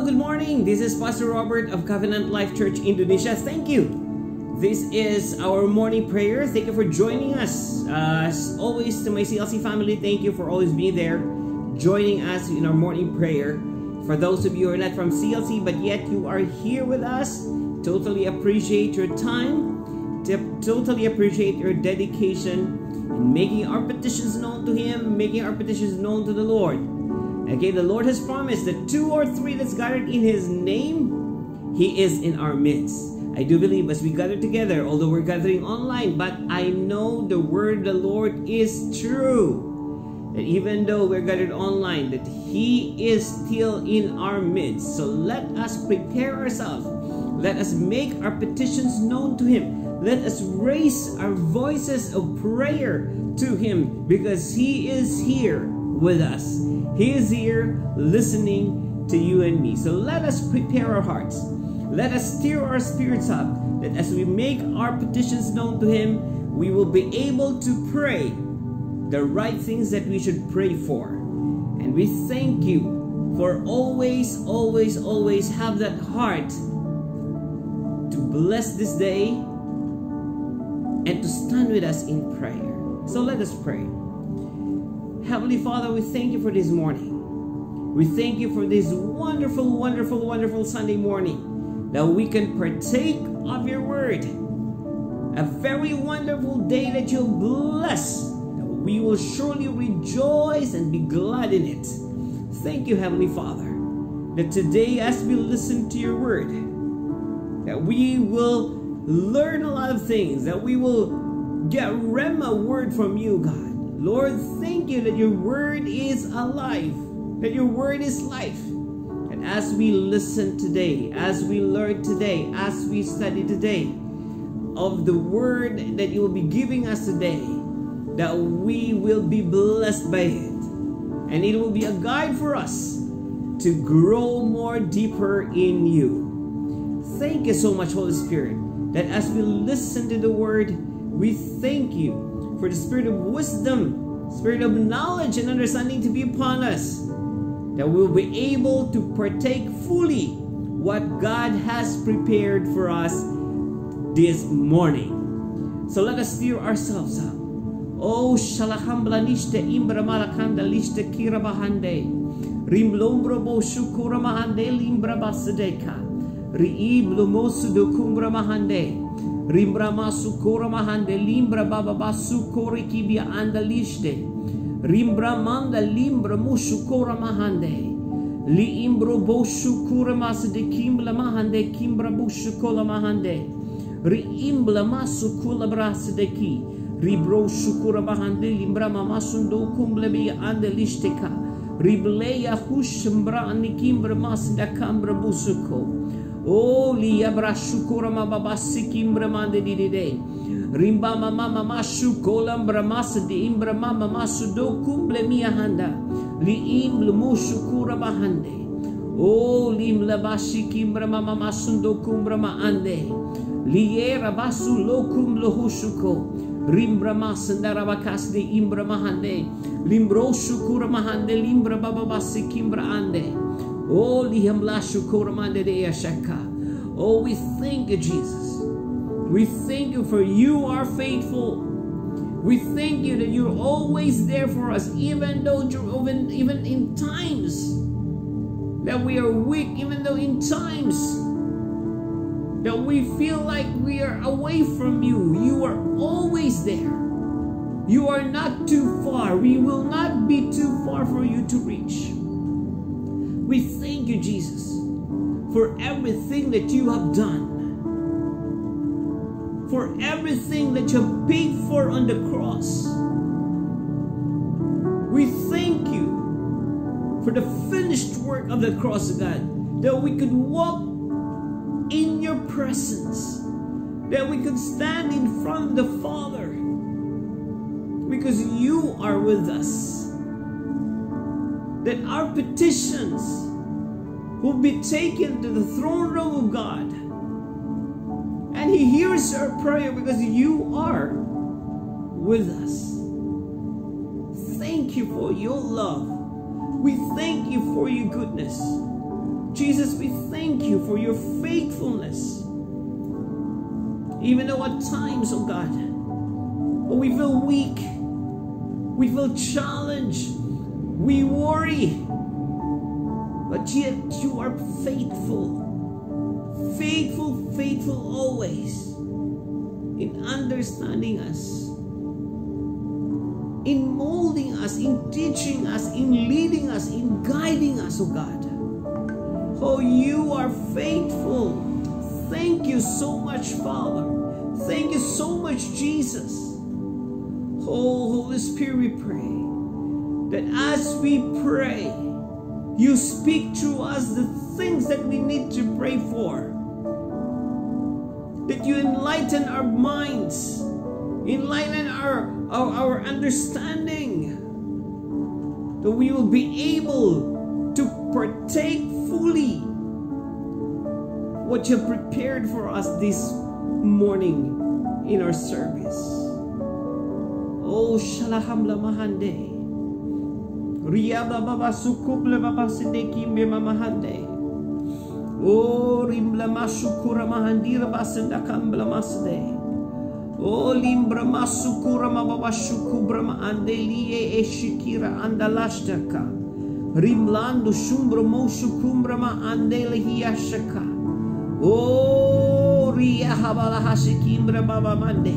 good morning. This is Pastor Robert of Covenant Life Church Indonesia. Thank you. This is our morning prayer. Thank you for joining us. As always, to my CLC family, thank you for always being there, joining us in our morning prayer. For those of you who are not from CLC, but yet you are here with us, totally appreciate your time, totally appreciate your dedication in making our petitions known to Him, making our petitions known to the Lord. Okay, the Lord has promised that 2 or 3 that's gathered in His name, He is in our midst. I do believe as we gather together, although we're gathering online, but I know the word of the Lord is true. That even though we're gathered online, that He is still in our midst. So let us prepare ourselves. Let us make our petitions known to Him. Let us raise our voices of prayer to Him, because He is here with us. He is here listening to you and me. So let us prepare our hearts. Let us stir our spirits up, that as we make our petitions known to Him, we will be able to pray the right things that we should pray for. And we thank you for always have that heart to bless this day and to stand with us in prayer. So let us pray. Heavenly Father, we thank you for this morning. We thank you for this wonderful Sunday morning, that we can partake of your word. A very wonderful day that you'll bless. We will surely rejoice and be glad in it. Thank you, Heavenly Father, that today as we listen to your word, that we will learn a lot of things, that we will get Rhema word from you, God. Lord, thank you that your word is alive, that your word is life. And as we listen today, as we learn today, as we study today of the word that you will be giving us today, that we will be blessed by it. And it will be a guide for us to grow more deeper in you. Thank you so much, Holy Spirit, that as we listen to the word, we thank you for the spirit of wisdom, spirit of knowledge and understanding to be upon us, that we'll be able to partake fully what God has prepared for us this morning. So let us stir ourselves up. Oh, shalahambla nishte imbra malakanda lishte kirabahande. Rimlombro bo shukura mahande limbra basadeka. Riiblo mosu do kumbra mahande. Rimbra masu kora mahande limbra baba basu kori kibia anda lishte. Rimbra manda limbra mushu kora mahande. Li imbro bo shukura masade kimbla mahande kimbra bushu kola mahande. Ri imbla masu kula brasade ki. Ribro shukura mahande limbra mamasundo kumble bi anda lishteka. Ribleya hushmbra anikimbra masda kambra busuko. Oh, liya brashukura mababasi kimbra mande dide. Rimba mama mashu kolam bramasa de imbra mama masu do kumble miya handa. Li imble mushukura bahande. Oh, lim labashi kimbra mama masundo kumbra ma ande. Liera basu lokum lohushuko. Rimbra masandara bakas de imbra mahande. Limbro shukura mahande limbra bababasi kimbra ande. Oh, oh, we thank you, Jesus. We thank you for you are faithful. We thank you that you're always there for us, even though even in times that we are weak, even though in times that we feel like we are away from you, you are always there. You are not too far. We will not be too far for you to reach. We thank you, Jesus, for everything that you have done, for everything that you have paid for on the cross. We thank you for the finished work of the cross, God, that we could walk in your presence, that we could stand in front of the Father, because you are with us. That our petitions will be taken to the throne room of God. And He hears our prayer because you are with us. Thank you for your love. We thank you for your goodness. Jesus, we thank you for your faithfulness. Even though at times, oh God, we feel weak, we feel challenged, we worry, but yet you are faithful. Faithful, faithful always in understanding us, in molding us, in teaching us, in leading us, in guiding us, oh God. Oh, you are faithful. Thank you so much, Father. Thank you so much, Jesus. Oh, Holy Spirit, we pray that as we pray, you speak through us the things that we need to pray for. That you enlighten our minds, enlighten our understanding, that we will be able to partake fully what you have prepared for us this morning in our service. Oh, Shalahamla Mahande. Riyaba Baba Sukuble Baba Sideki Mamahande. Oh, Rimbla Masukura Mahandira Basenda Kambla Masde. Oh, Limbra Masukura Mababa Shukubra Andelie Eshikira Andalashtaka. Rimlando Shumbra Moshukumbra Andele Hiashaka. Oh, Ria Habala Hashikimbra Baba Mande.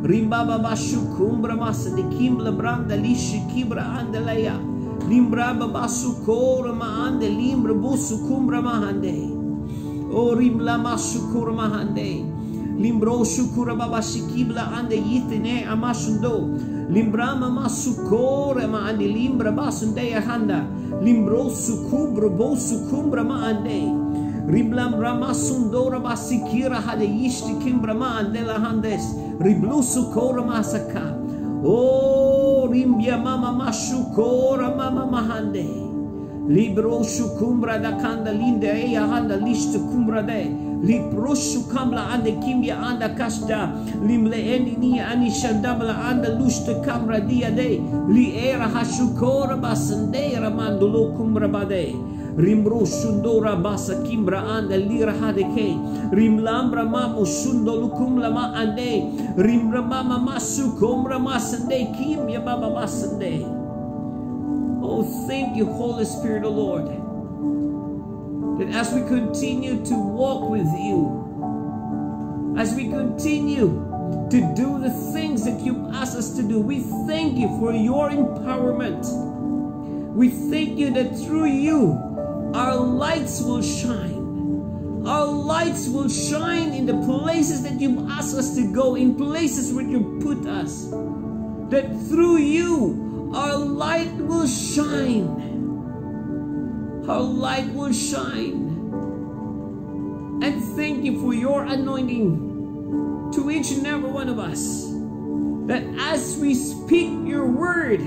Rimbaba Bashukumbra Masde Kimbla Branda Lishikibra Andeleya. Limbra Babasukura Mahande, Limbra Busukumbra Mahande. Oh, Rimla Masukura Mahande. Limbro Shukura Babashikibla Ande Yitine Amashundo. Limbra Masukura Mahande, Limbra Basunde Handa. Limbro Sukubra Bosukumbra Mahande. Riblam Ramasundora Basikira Hade Yishti Kimbra Mahandela Handes. Riblusukora Masaka. Oh, Rimbia Mama Mashukora Mama Mahande. Libro Shukumbra da Kanda Linda Ea Handa Lishta Kumbra de. Libro Shukambla Ande Kimbia Anda Kashda. Limle Endini Anishandabla Anda Lushta Kambra Dia de. Li Era Hashukora Basandera Mandulo Kumbra Bade. Rimbro Shundora Basa Kimbra Anda Lira Hadeke. Rimlambra Mamu Shundo Lukumla Ma Ande. Rimbra Mama Masu Kumbra Masande Kimbia Baba Masande. Oh, thank you, Holy Spirit, O Lord. That as we continue to walk with you, as we continue to do the things that you've asked us to do, we thank you for your empowerment. We thank you that through you, our lights will shine. Our lights will shine in the places that you've asked us to go, in places where you put us. That through you, our light will shine. Our light will shine. And thank you for your anointing to each and every one of us. That as we speak your word,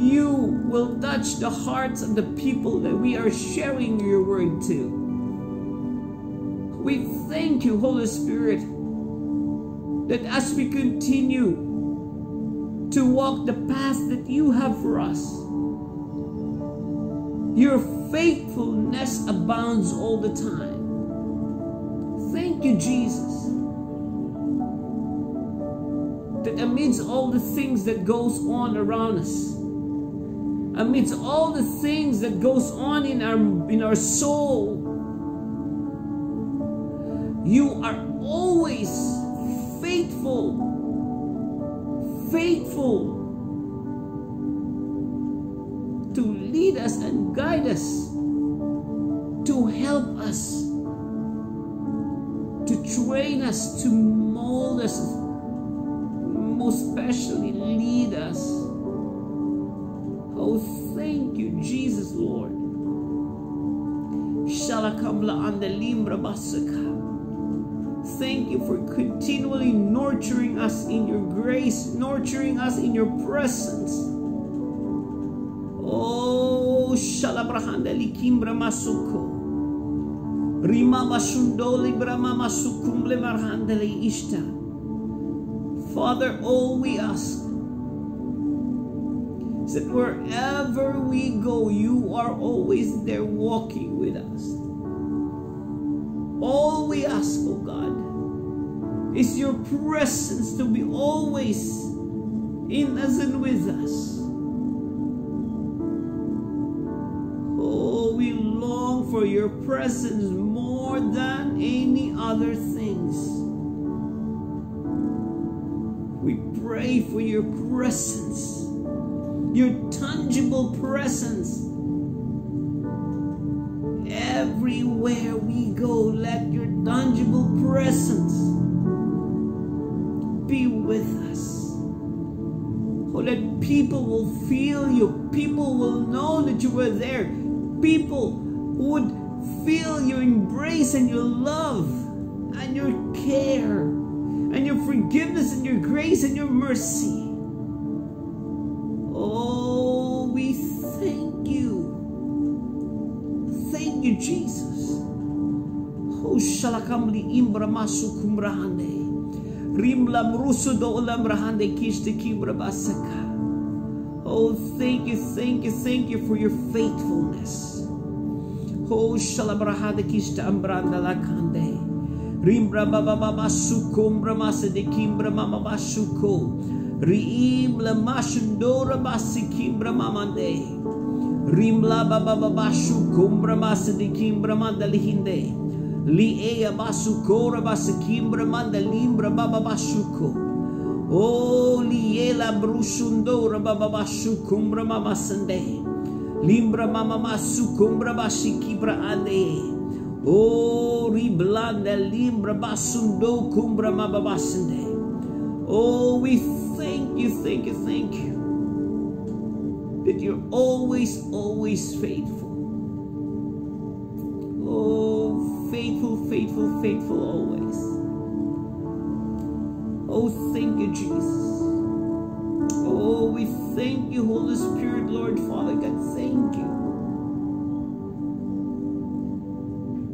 you will touch the hearts of the people that we are sharing your word to. We thank you, Holy Spirit, that as we continue to walk the path that you have for us, your faithfulness abounds all the time. Thank you, Jesus, that amidst all the things that goes on around us, amidst all the things that goes on in our soul, you are always faithful to lead us and guide us, to help us, to train us, to mold us, most especially lead us. Oh, thank you, Jesus, Lord. Shalakambla anda limbra basaka. Thank you for continually nurturing us in your grace, nurturing us in your presence. Oh, Shalabrahanda likimbra masuko. Rima masundoli brama masukumble marhandele ishta. Father, all we ask, that wherever we go, you are always there walking with us. All we ask, oh God, is your presence to be always in us and with us. Oh, we long for your presence more than any other things. We pray for your presence, your tangible presence. Everywhere we go, let your tangible presence be with us. Oh, that people will feel you. People will know that you were there. People would feel your embrace and your love and your care and your forgiveness and your grace and your mercy. Oh, we thank you. Thank you, Jesus. Oh, shalakamli imbra masu kumrahande. Rimla mrusu do ulam rahande kishte kibra basaka. Oh, thank you for your faithfulness. Oh, shalabrahade kishta ambranda lakande. Rimbra baba baba sukumbra masa de kimbra mama basuko. Riimla masundora basikimbra mamande. Rimla baba baba sukumbra masa de kimbra mandalihinde. Liea basukora basikimbra mandalimbra baba basuko. Oh, liela brusundora baba basukumbra mama sande. Limbra mama masukumbra basikibra ande. Oh, riblanda limbra basundo kumbra mama basande. Oh, we thank you that you're always faithful. Oh, faithful always. Oh, thank you, Jesus. Oh, we thank you, Holy Spirit, Lord, Father God, thank you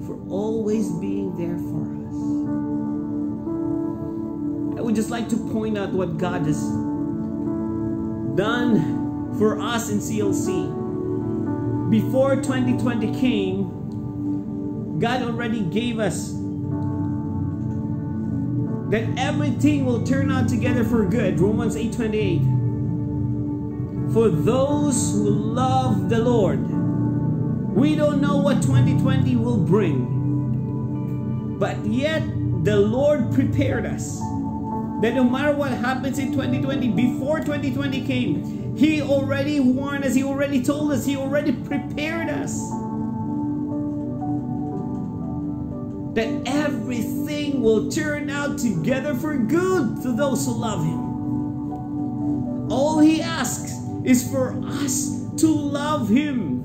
for always being there for us. I would just like to point out what God has done for us in CLC. Before 2020 came, God already gave us that everything will turn out together for good. Romans 8:28. For those who love the Lord. We don't know what 2020 will bring. But yet, the Lord prepared us. That no matter what happens in 2020, before 2020 came, He already warned us, He already told us, He already prepared us. That everything will turn out together for good to those who love Him. All He asks is for us to love Him,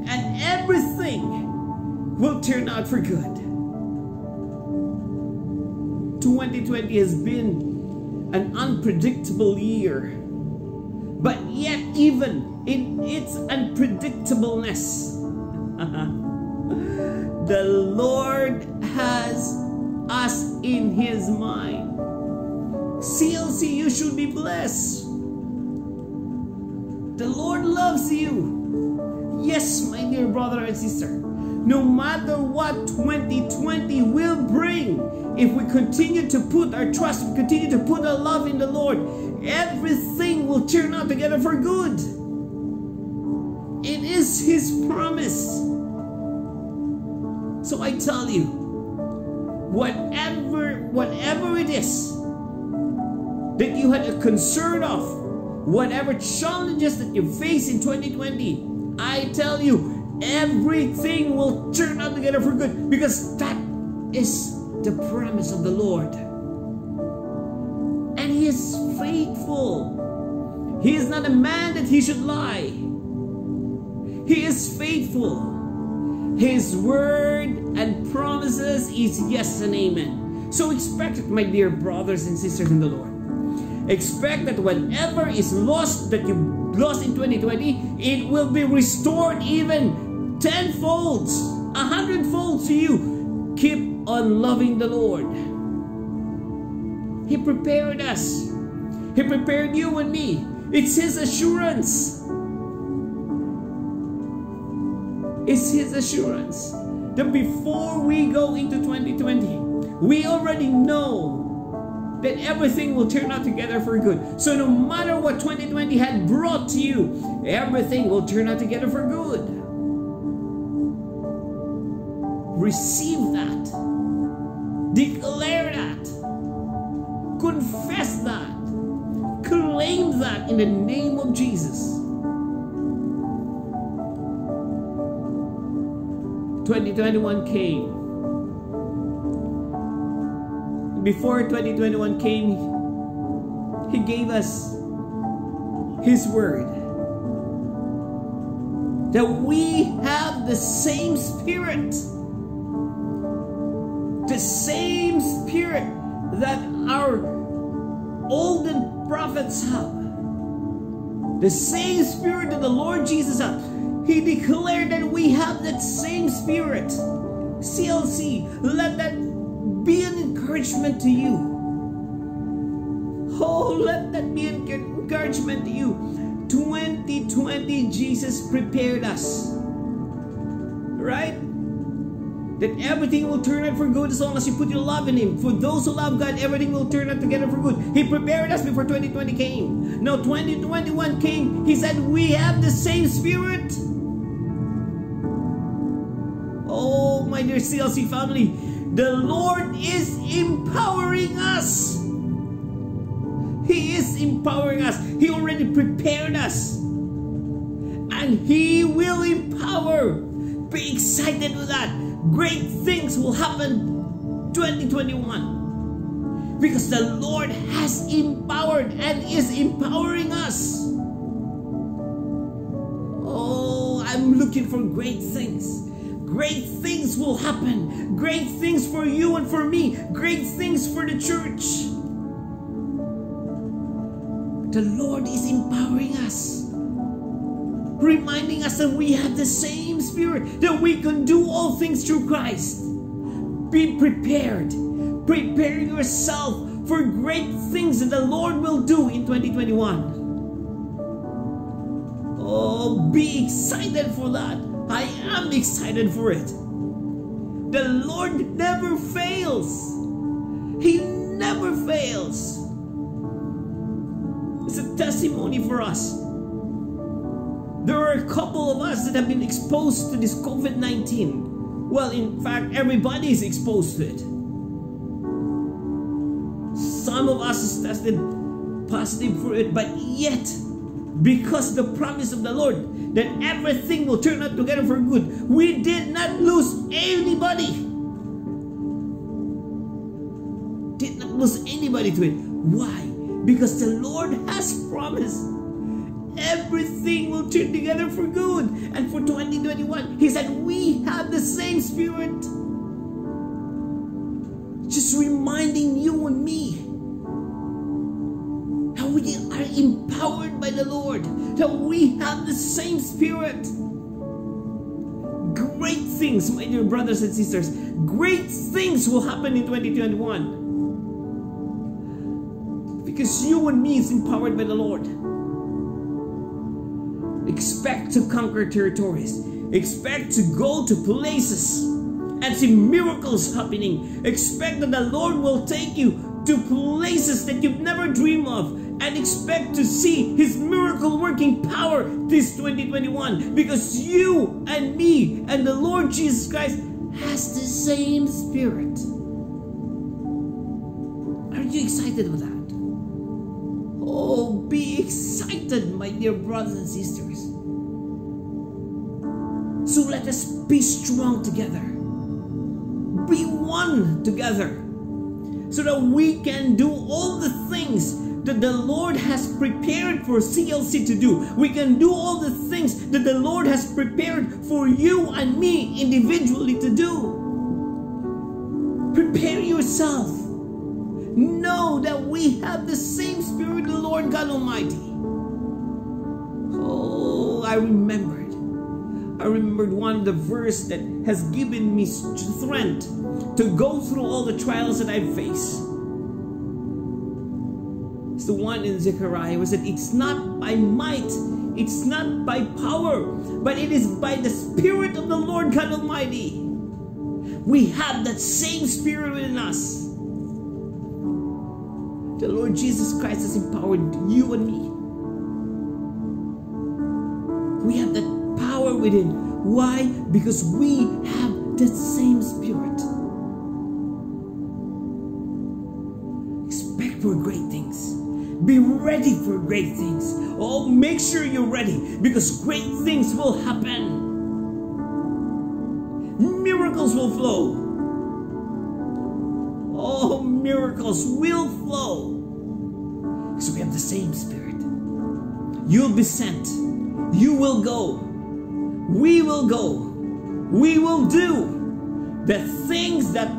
and everything will turn out for good. 2020 has been an unpredictable year, but yet even in its unpredictableness, the Lord has us in His mind. CLC, you should be blessed. The Lord loves you. Yes, my dear brother and sister. No matter what 2020 will bring, if we continue to put our trust, we continue to put our love in the Lord, everything will turn out together for good. It is His promise. So I tell you, whatever it is that you had a concern of, whatever challenges that you face in 2020, I tell you, everything will turn out together for good, because that is the promise of the Lord. And He is faithful. He is not a man that He should lie. He is faithful. His word and promises is yes and amen. So expect it, my dear brothers and sisters in the Lord. Expect that whatever is lost, that you lost in 2020, it will be restored even 10-fold, 100-fold to you. Keep on loving the Lord. He prepared us. He prepared you and me. It's His assurance. It's His assurance that before we go into 2020, we already know that everything will turn out together for good. So no matter what 2020 had brought to you, everything will turn out together for good. Receive that. Declare that. Confess that. Claim that in the name of Jesus. 2021 came. Before 2021 came, He gave us His word that we have the same Spirit. The same Spirit that our olden prophets have. The same Spirit that the Lord Jesus had. He declared that we have that same Spirit. CLC, let that be an encouragement to you. Oh, let that be an encouragement to you. 2020, Jesus prepared us. Right? That everything will turn out for good as long as you put your love in Him. For those who love God, everything will turn out together for good. He prepared us before 2020 came. Now 2021 came. He said we have the same Spirit. Oh, my dear CLC family, the Lord is empowering us. He is empowering us. He already prepared us. And He will empower. Be excited with that. Great things will happen 2021. Because the Lord has empowered and is empowering us. Oh, I'm looking for great things. Great things will happen. Great things for you and for me. Great things for the church. The Lord is empowering us. Reminding us that we have the same Spirit. That we can do all things through Christ. Be prepared. Prepare yourself for great things that the Lord will do in 2021. Oh, be excited for that. I am excited for it. The Lord never fails. He never fails. It's a testimony for us. There are a couple of us that have been exposed to this COVID-19. Well, in fact, everybody is exposed to it. Some of us has tested positive for it, but yet, because the promise of the Lord that everything will turn out together for good, we did not lose anybody. Did not lose anybody to it. Why? Because the Lord has promised everything will turn together for good. And for 2021, He said we have the same Spirit. Just reminding you and me how we are empowered by the Lord, that we have the same Spirit. Great things, my dear brothers and sisters, great things will happen in 2021. Because you and me is empowered by the Lord. Expect to conquer territories. Expect to go to places and see miracles happening. Expect that the Lord will take you to places that you've never dreamed of. And expect to see His miracle working power this 2021. Because you and me and the Lord Jesus Christ has the same Spirit. Are you excited with that? Oh, be excited, my dear brothers and sisters. So let us be strong together. Be one together. So that we can do all the things that the Lord has prepared for CLC to do. We can do all the things that the Lord has prepared for you and me individually to do. Prepare yourself. Know that we have the same Spirit of the Lord God Almighty. Oh, I remembered one of the verse that has given me strength to go through all the trials that I face. It's the one in Zechariah who said, it's not by might, it's not by power, but it is by the Spirit of the Lord God Almighty. We have that same Spirit within us. The Lord Jesus Christ has empowered you and me. We have that power within. Why? Because we have that same Spirit. Expect for great things. Be ready for great things. Oh, make sure you're ready, because great things will happen. Miracles will flow. Oh, miracles will flow. Because we have the same Spirit. You'll be sent. You will go. We will go. We will do the things that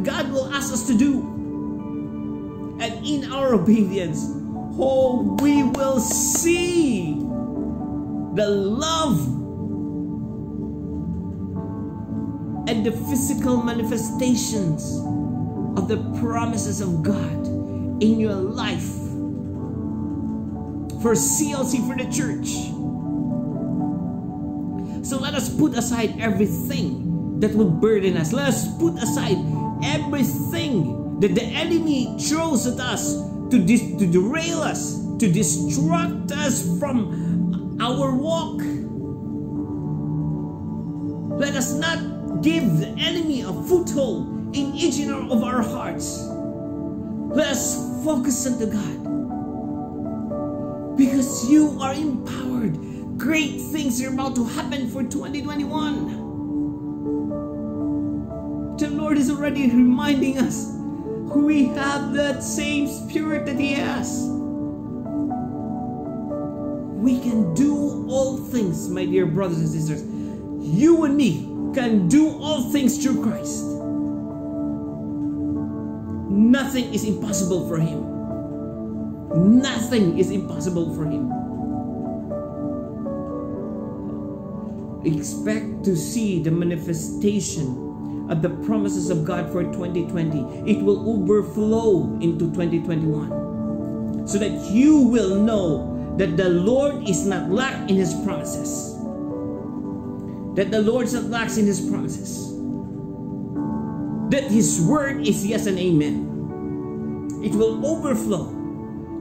God will ask us to do. And in our obedience, oh, we will see the love and the physical manifestations of the promises of God in your life. For CLC, for the church. So let us put aside everything that will burden us. Let us put aside everything that the enemy throws at us to derail us, to distract us from our walk. Let us not give the enemy a foothold in each and all of our hearts. Let us focus on God. Because you are empowered. Great things are about to happen for 2021. The Lord is already reminding us we have that same Spirit that He has. We can do all things, my dear brothers and sisters. You and me can do all things through Christ. Nothing is impossible for Him. Nothing is impossible for Him. Expect to see the manifestation of the promises of God for 2020. It will overflow into 2021. So that you will know that the Lord is not lack in His promises. That the Lord is not lax in His promises. That His word is yes and amen. It will overflow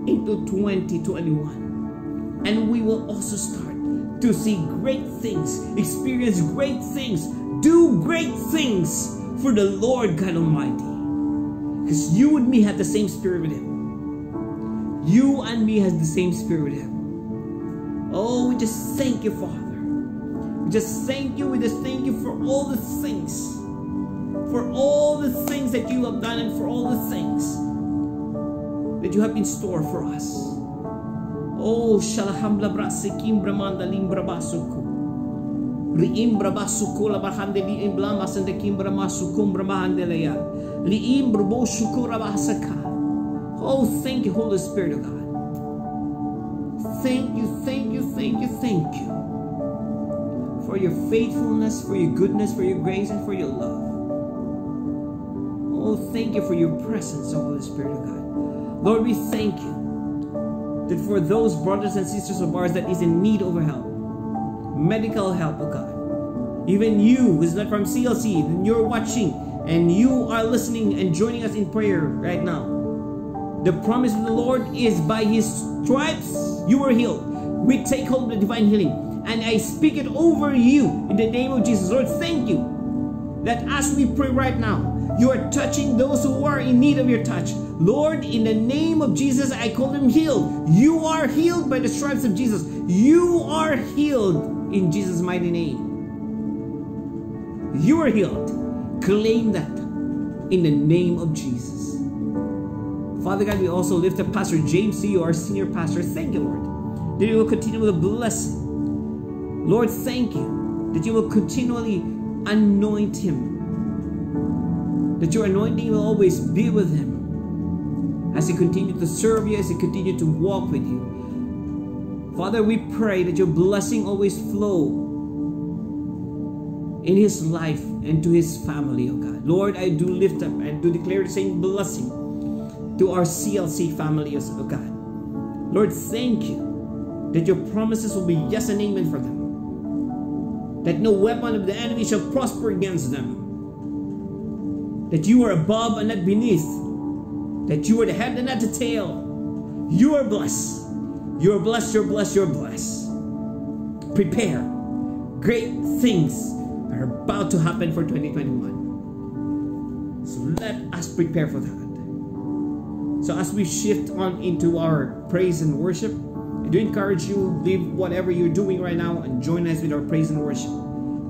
into 2021. And we will also start to see great things, experience great things, do great things for the Lord God Almighty. Because you and me have the same Spirit with Him. You and me has the same Spirit with Him. Oh, we just thank you, Father. We just thank you. We just thank you for all the things. For all the things that you have done and for all the things that you have in store for us. Oh, shalahambla brasikim bramanda limbra basuku. Riimbra basuku la bahande liimbla masande kimbra masukum bramahandeleya. Liimbra boshukura bahasaka. Oh, thank you, Holy Spirit of God. Thank you, thank you, thank you, thank you. For your faithfulness, for your goodness, for your grace, and for your love. Oh, thank you for your presence, oh Holy Spirit of God. Lord, we thank you that for those brothers and sisters of ours that is in need of help, medical help, oh God. Even you who is not from CLC, and you're watching and you are listening and joining us in prayer right now. The promise of the Lord is by His stripes you are healed. We take hold of the divine healing. And I speak it over you in the name of Jesus. Lord, thank you that as we pray right now, you are touching those who are in need of your touch. Lord, in the name of Jesus, I call them healed. You are healed by the stripes of Jesus. You are healed in Jesus' mighty name. You are healed. Claim that in the name of Jesus. Father God, we also lift up Pastor James to you, our senior pastor. Thank you, Lord, that you will continue with a blessing. Lord, thank you that you will continually anoint him. That your anointing will always be with him as he continues to serve you, as he continues to walk with you. Father, we pray that your blessing always flow in his life and to his family, oh God. Lord, I do lift up and do declare the same blessing to our CLC family, oh God. Lord, thank you that your promises will be yes and amen for them. That no weapon of the enemy shall prosper against them. That you are above and not beneath. That you are the head and not the tail. You are blessed. You are blessed, you're blessed, you're blessed. Prepare. Great things are about to happen for 2021. So let us prepare for that. So as we shift on into our praise and worship, I do encourage you, leave whatever you're doing right now and join us with our praise and worship.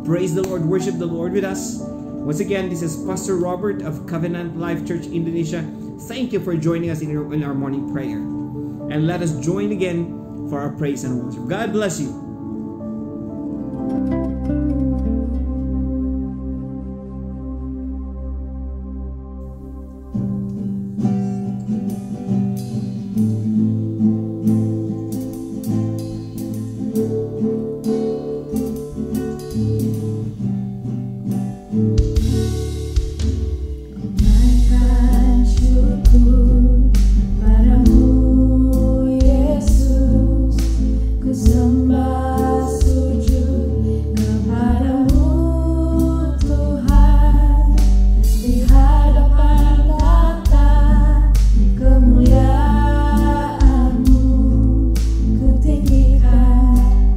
Praise the Lord, worship the Lord with us. Once again, this is Pastor Robert of Covenant Life Church Indonesia. Thank you for joining us in our morning prayer. And let us join again for our praise and worship. God bless you.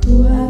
Ku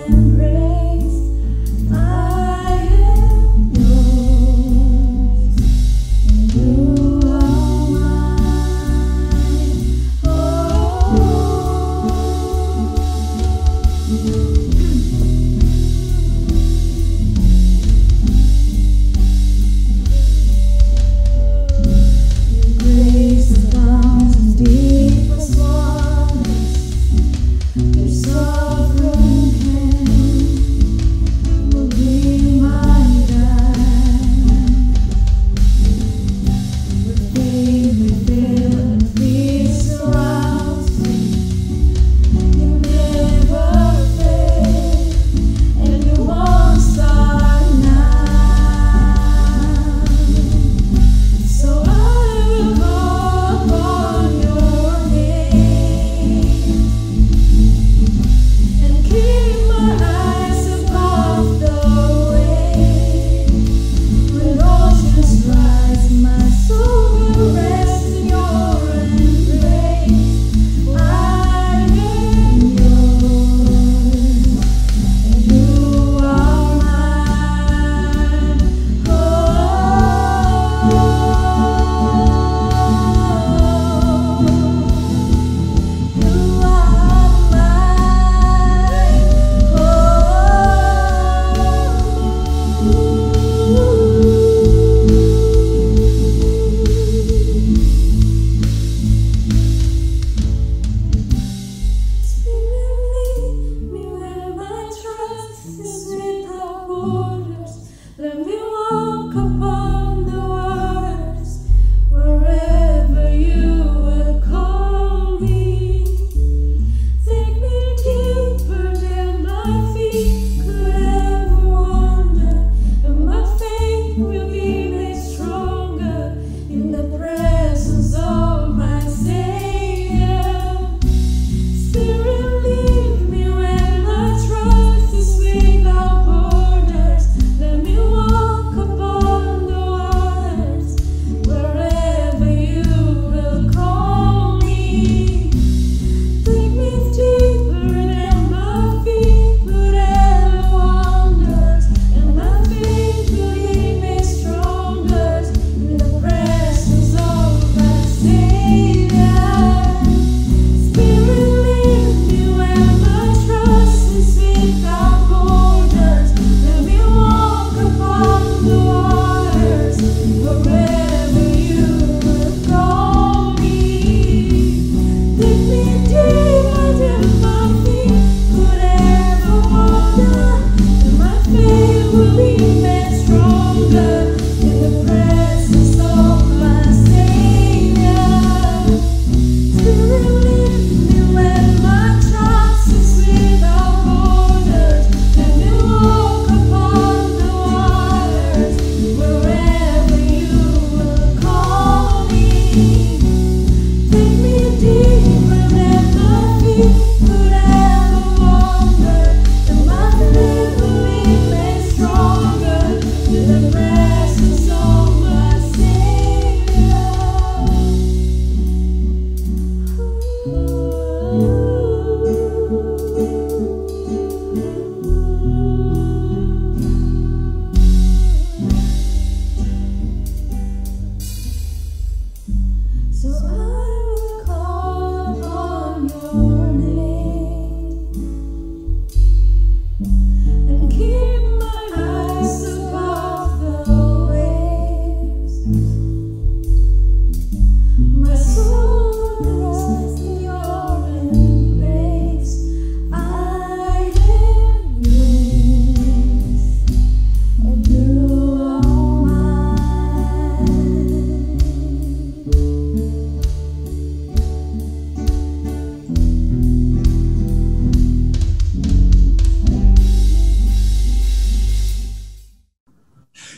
Embrace, I am yours.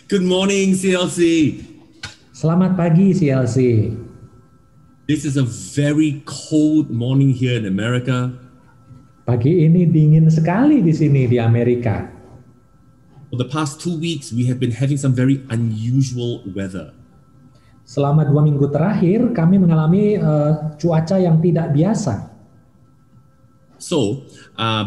Good morning, CLC. Selamat pagi CLC. This is a very cold morning here in America. Pagi ini dingin sekali di sini di Amerika. For the past 2 weeks, we have been having some very unusual weather. Selama 2 minggu terakhir, kami mengalami cuaca yang tidak biasa. So,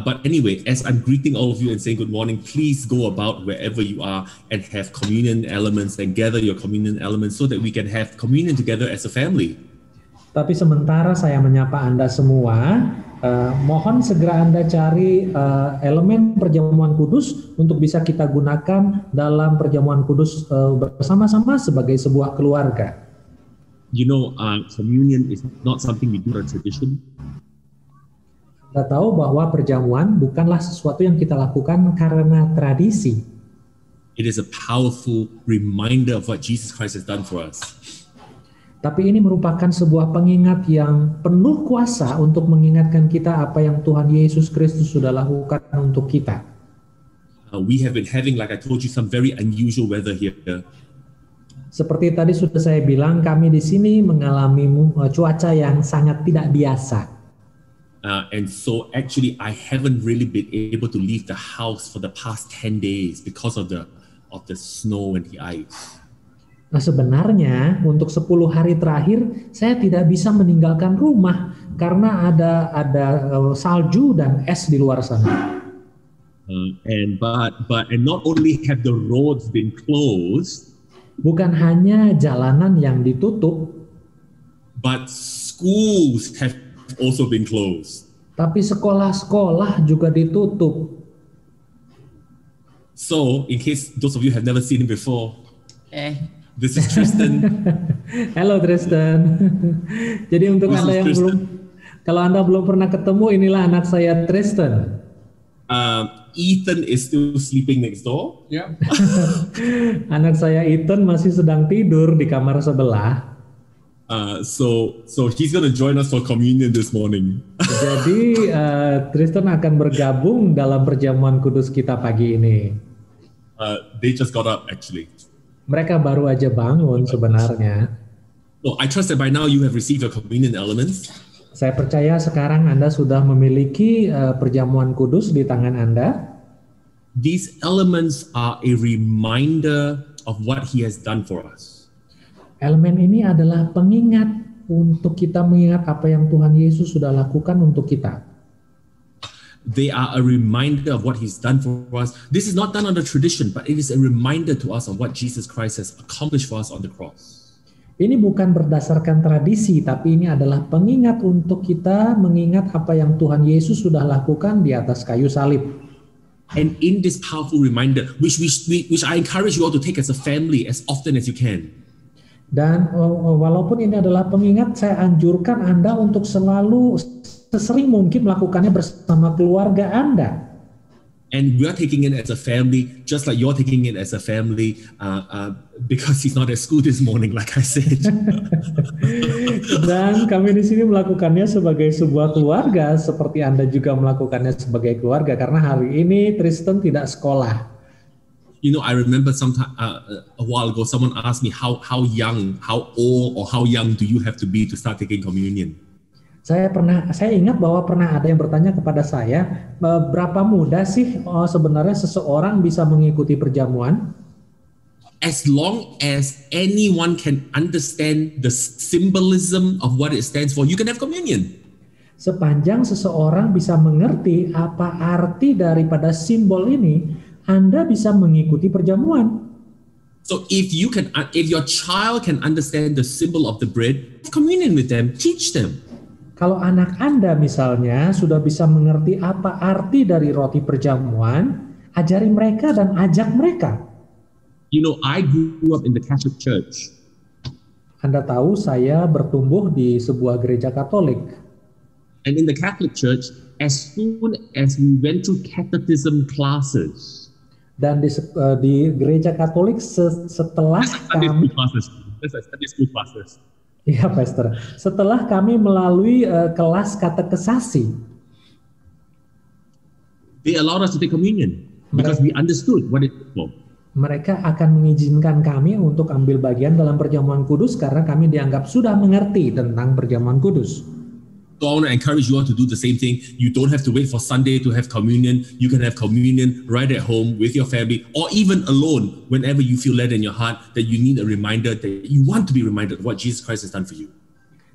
but anyway, as I'm greeting all of you and saying good morning, please go about wherever you are and have communion elements and gather your communion elements so that we can have communion together as a family. Tapi sementara saya menyapa Anda semua, mohon segera Anda cari elemen perjamuan kudus untuk bisa kita gunakan dalam perjamuan kudus bersama-sama sebagai sebuah keluarga. You know, communion is not something we do on tradition. Anda tahu bahwa perjamuan bukanlah sesuatu yang kita lakukan karena tradisi. It is a powerful reminder of what Jesus Christ has done for us. Tapi ini merupakan sebuah pengingat yang penuh kuasa untuk mengingatkan kita apa yang Tuhan Yesus Kristus sudah lakukan untuk kita. We have been having, like I told you, some very unusual weather here. Seperti tadi sudah saya bilang, kami di sini mengalami cuaca yang sangat tidak biasa. And so actually I haven't really been able to leave the house for the past 10 days because of the snow and the ice. Nah sebenarnya untuk 10 hari terakhir saya tidak bisa meninggalkan rumah karena ada salju dan es di luar sana. And not only have the roads been closed, bukan hanya jalanan yang ditutup, but schools have also been closed. Tapi sekolah-sekolah juga ditutup. So in case those of you have never seen him before, this is Tristan. Halo Tristan. Jadi untuk Anda yang kalau Anda belum pernah ketemu, inilah anak saya Tristan. Ethan is still sleeping next door. Yeah. Anak saya Ethan masih sedang tidur di kamar sebelah. So he's going to join us for communion this morning. Jadi Tristan akan bergabung dalam perjamuan kudus kita pagi ini. They just got up actually. Mereka baru aja bangun sebenarnya. So I trust that by now you have received your communion elements. Saya percaya sekarang Anda sudah memiliki perjamuan kudus di tangan Anda. These elements are a reminder of what He has done for us. Elemen ini adalah pengingat untuk kita mengingat apa yang Tuhan Yesus sudah lakukan untuk kita. They are a reminder of what He's done for us. This is not done under tradition, but it is a reminder to us of what Jesus Christ has accomplished for us on the cross. Ini bukan berdasarkan tradisi, tapi ini adalah pengingat untuk kita mengingat apa yang Tuhan Yesus sudah lakukan di atas kayu salib. And in this powerful reminder, which I encourage you all to take as a family as often as you can. Dan walaupun ini adalah pengingat, saya anjurkan Anda untuk selalu sesering mungkin melakukannya bersama keluarga Anda. And we are taking it as a family, just like you're taking it as a family, because he's not at school this morning, like I said. Dan kami di sini melakukannya sebagai sebuah keluarga, seperti Anda juga melakukannya sebagai keluarga, karena hari ini Tristan tidak sekolah. You know, I remember sometime a while ago, someone asked me how old or how young do you have to be to start taking communion? Saya ingat bahwa pernah ada yang bertanya kepada saya, berapa muda sih sebenarnya seseorang bisa mengikuti perjamuan? As long as anyone can understand the symbolism of what it stands for, you can have communion. Sepanjang seseorang bisa mengerti apa arti daripada simbol ini, Anda bisa mengikuti perjamuan. So if your child can understand the symbol of the bread, have communion with them, teach them. Kalau anak Anda misalnya sudah bisa mengerti apa arti dari roti perjamuan, ajari mereka dan ajak mereka. You know, I grew up in the Catholic Church. Anda tahu saya bertumbuh di sebuah gereja Katolik. And in the Catholic Church, as soon as we went through catechism classes. Dan di gereja Katolik setelah kami Sunday school classes. Iya, Pastor. Setelah kami melalui kelas katekesasi, they allowed us to take communion because we understood what it was for. mereka akan mengizinkan kami untuk ambil bagian dalam perjamuan kudus karena kami dianggap sudah mengerti tentang perjamuan kudus. So I want to encourage you all to do the same thing. You don't have to wait for Sunday to have communion. You can have communion right at home with your family or even alone whenever you feel led in your heart that you need a reminder, that you want to be reminded of what Jesus Christ has done for you.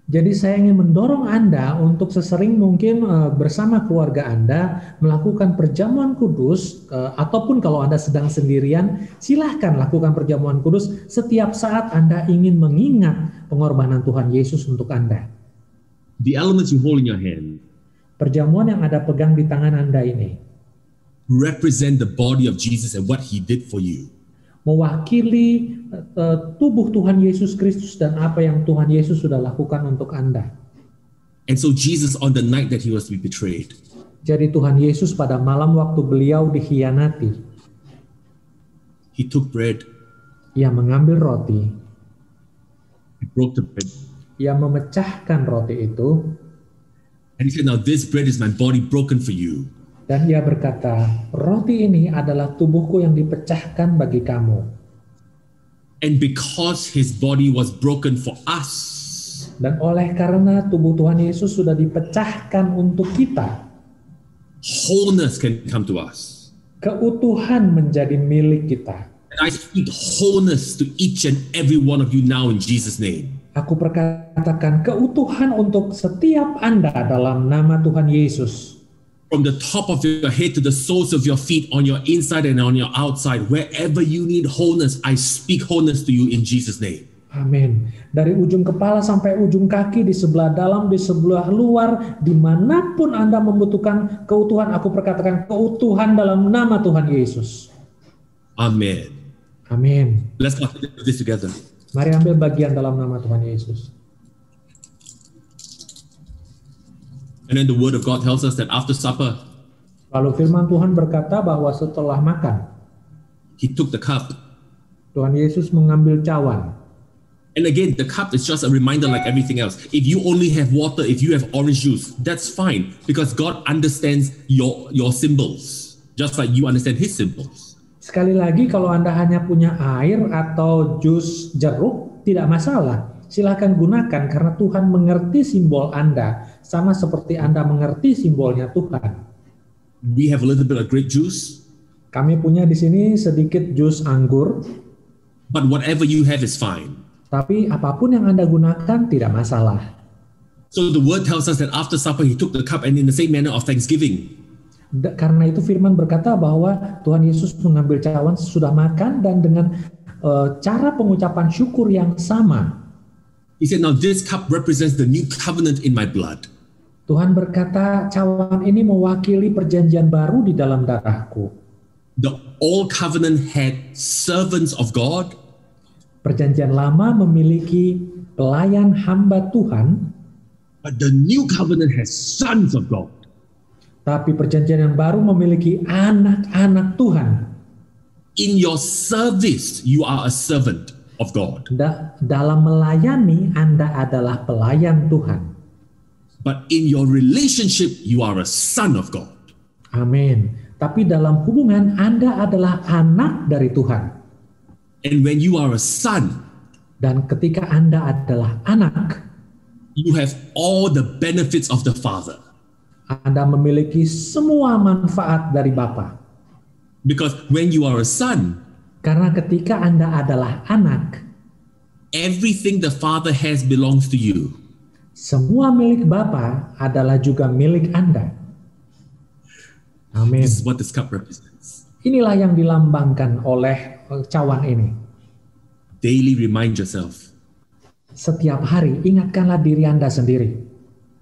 Jadi saya ingin mendorong Anda untuk sesering mungkin bersama keluarga Anda melakukan perjamuan kudus ataupun kalau Anda sedang sendirian, silahkan lakukan perjamuan kudus setiap saat Anda ingin mengingat pengorbanan Tuhan Yesus untuk Anda. The elements you hold in your hand Perjamuan yang Anda pegang di tangan Anda ini represent the body of Jesus and what he did for you. mewakili tubuh Tuhan Yesus Kristus dan apa yang Tuhan Yesus sudah lakukan untuk Anda. And so Jesus, on the night that he was to be betrayed, Jadi Tuhan Yesus pada malam waktu beliau dikhianati, he took bread, ia mengambil roti, he broke the bread, ia memecahkan roti itu, and he said, now this bread is my body broken for you. dan ia berkata, roti ini adalah tubuhku yang dipecahkan bagi kamu. And because his body was broken for us, Dan oleh karena tubuh Tuhan Yesus sudah dipecahkan untuk kita, wholeness can come to us. keutuhan menjadi milik kita. And I speak wholeness to each and every one of you now in Jesus' name. Aku perkatakan keutuhan untuk setiap Anda dalam nama Tuhan Yesus. From the top of your head to the soles of your feet, on your inside and on your outside, wherever you need wholeness, I speak wholeness to you in Jesus' name. Amin. Dari ujung kepala sampai ujung kaki, di sebelah dalam, di sebelah luar, dimanapun Anda membutuhkan keutuhan, aku perkatakan keutuhan dalam nama Tuhan Yesus. Amen. Amin. Let's partake of this together. Mari ambil bagian dalam nama Tuhan Yesus. And then the word of God tells us that after supper, Lalu firman Tuhan berkata bahwa setelah makan, he took the cup. Tuhan Yesus mengambil cawan. And again, the cup is just a reminder like everything else. If you only have water, if you have orange juice, that's fine because God understands your symbols, just like you understand his symbols. Sekali lagi, kalau Anda hanya punya air atau jus jeruk, tidak masalah. Silahkan gunakan karena Tuhan mengerti simbol Anda, sama seperti Anda mengerti simbolnya Tuhan. We have a little bit of grape juice, Kami punya di sini sedikit jus anggur, but whatever you have is fine. tapi apapun yang Anda gunakan tidak masalah. So the word tells us that after supper, he took the cup and in the same manner of thanksgiving, Karena itu firman berkata bahwa Tuhan Yesus mengambil cawan sesudah makan dan dengan cara pengucapan syukur yang sama. he said, now this cup represents the new covenant in my blood. Tuhan berkata, cawan ini mewakili perjanjian baru di dalam darahku. The old covenant had servants of God, Perjanjian lama memiliki pelayan hamba Tuhan, but the new covenant has sons of God. tapi perjanjian yang baru memiliki anak-anak Tuhan. In your service, you are a servant of God. Dalam melayani, Anda adalah pelayan Tuhan. But in your relationship, you are a son of God. Amin. Tapi dalam hubungan, Anda adalah anak dari Tuhan. And when you are a son, Dan ketika Anda adalah anak, you have all the benefits of the Father. Anda memiliki semua manfaat dari Bapa. Because when you are a son, Karena ketika Anda adalah anak, everything the Father has belongs to you. semua milik Bapa adalah juga milik Anda. Amin. This is what this cup represents. Inilah yang dilambangkan oleh cawan ini. Daily remind yourself, Setiap hari ingatkanlah diri Anda sendiri.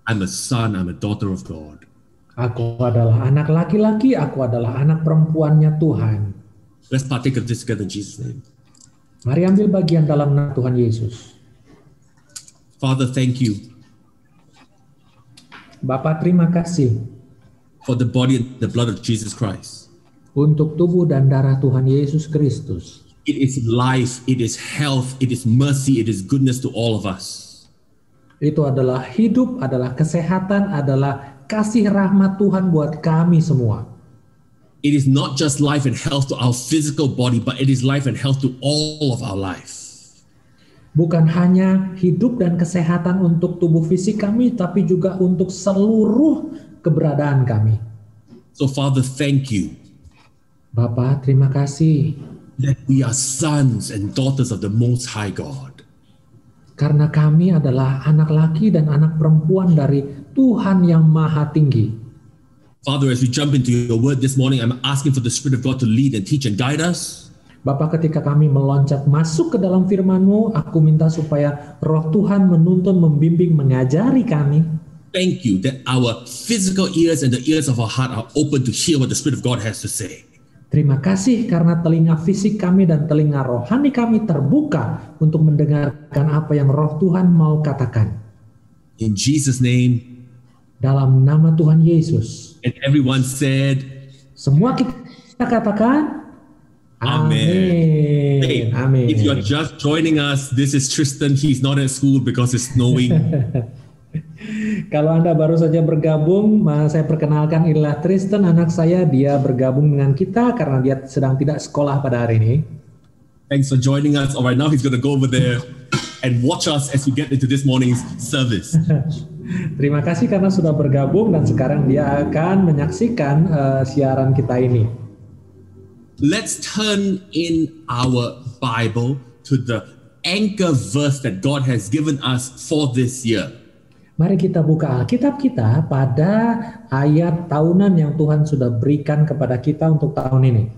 I'm a son, I'm a daughter of God. Aku adalah anak laki-laki, aku adalah anak perempuannya Tuhan. Let's partake of this together in Jesus' name. Mari ambil bagian dalam nama Tuhan Yesus. Father, thank you Bapa, terima kasih for the body and the blood of Jesus Christ. untuk tubuh dan darah Tuhan Yesus Kristus. It is life, it is health, it is mercy, it is goodness to all of us. Itu adalah hidup, adalah kesehatan, adalah kasih rahmat Tuhan buat kami semua. it is not just life and health to our physical body, but it is life and health to all of our life. Bukan hanya hidup dan kesehatan untuk tubuh fisik kami, tapi juga untuk seluruh keberadaan kami. So Father, thank you Bapa, terima kasih that we are sons and daughters of the Most High God. karena kami adalah anak laki dan anak perempuan dari Tuhan yang Maha Tinggi. Father, as we jump into your word this morning, I'm asking for the Spirit of God to lead and teach and guide us. Bapa, ketika kami meloncat masuk ke dalam firman-Mu, aku minta supaya Roh Tuhan menuntun, membimbing, mengajari kami. Thank you that our physical ears and the ears of our heart are open to hear what the Spirit of God has to say. Terima kasih karena telinga fisik kami dan telinga rohani kami terbuka untuk mendengarkan apa yang Roh Tuhan mau katakan. In Jesus' name, Dalam nama Tuhan Yesus. and everyone said, Semua kita katakan, Amen. Hey, Amin. if you're just joining us, this is Tristan. He's not at school because it's snowing. Kalau Anda baru saja bergabung, saya perkenalkan inilah Tristan, anak saya. Dia bergabung dengan kita karena dia sedang tidak sekolah pada hari ini. Thanks for joining us. All right, now he's going to go over there and watch us as we get into this morning's service. Terima kasih karena sudah bergabung dan sekarang dia akan menyaksikan siaran kita ini. Let's turn in our Bible to the anchor verse that God has given us for this year. Mari kita buka Alkitab kita pada ayat tahunan yang Tuhan sudah berikan kepada kita untuk tahun ini.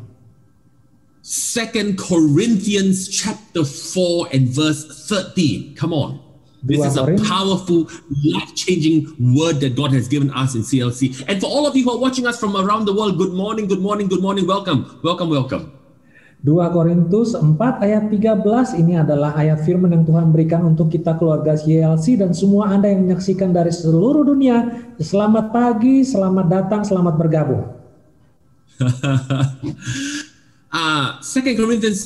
2 Corinthians chapter 4 and verse 13. Come on. This is a powerful, life-changing word that God has given us in CLC. And for all of you who are watching us from around the world, good morning, good morning, good morning. Welcome, welcome, welcome. 2 Korintus 4 ayat 13 ini adalah ayat firman yang Tuhan berikan untuk kita keluarga CLC dan semua Anda yang menyaksikan dari seluruh dunia. Selamat pagi, selamat datang, selamat bergabung. 2 Corinthians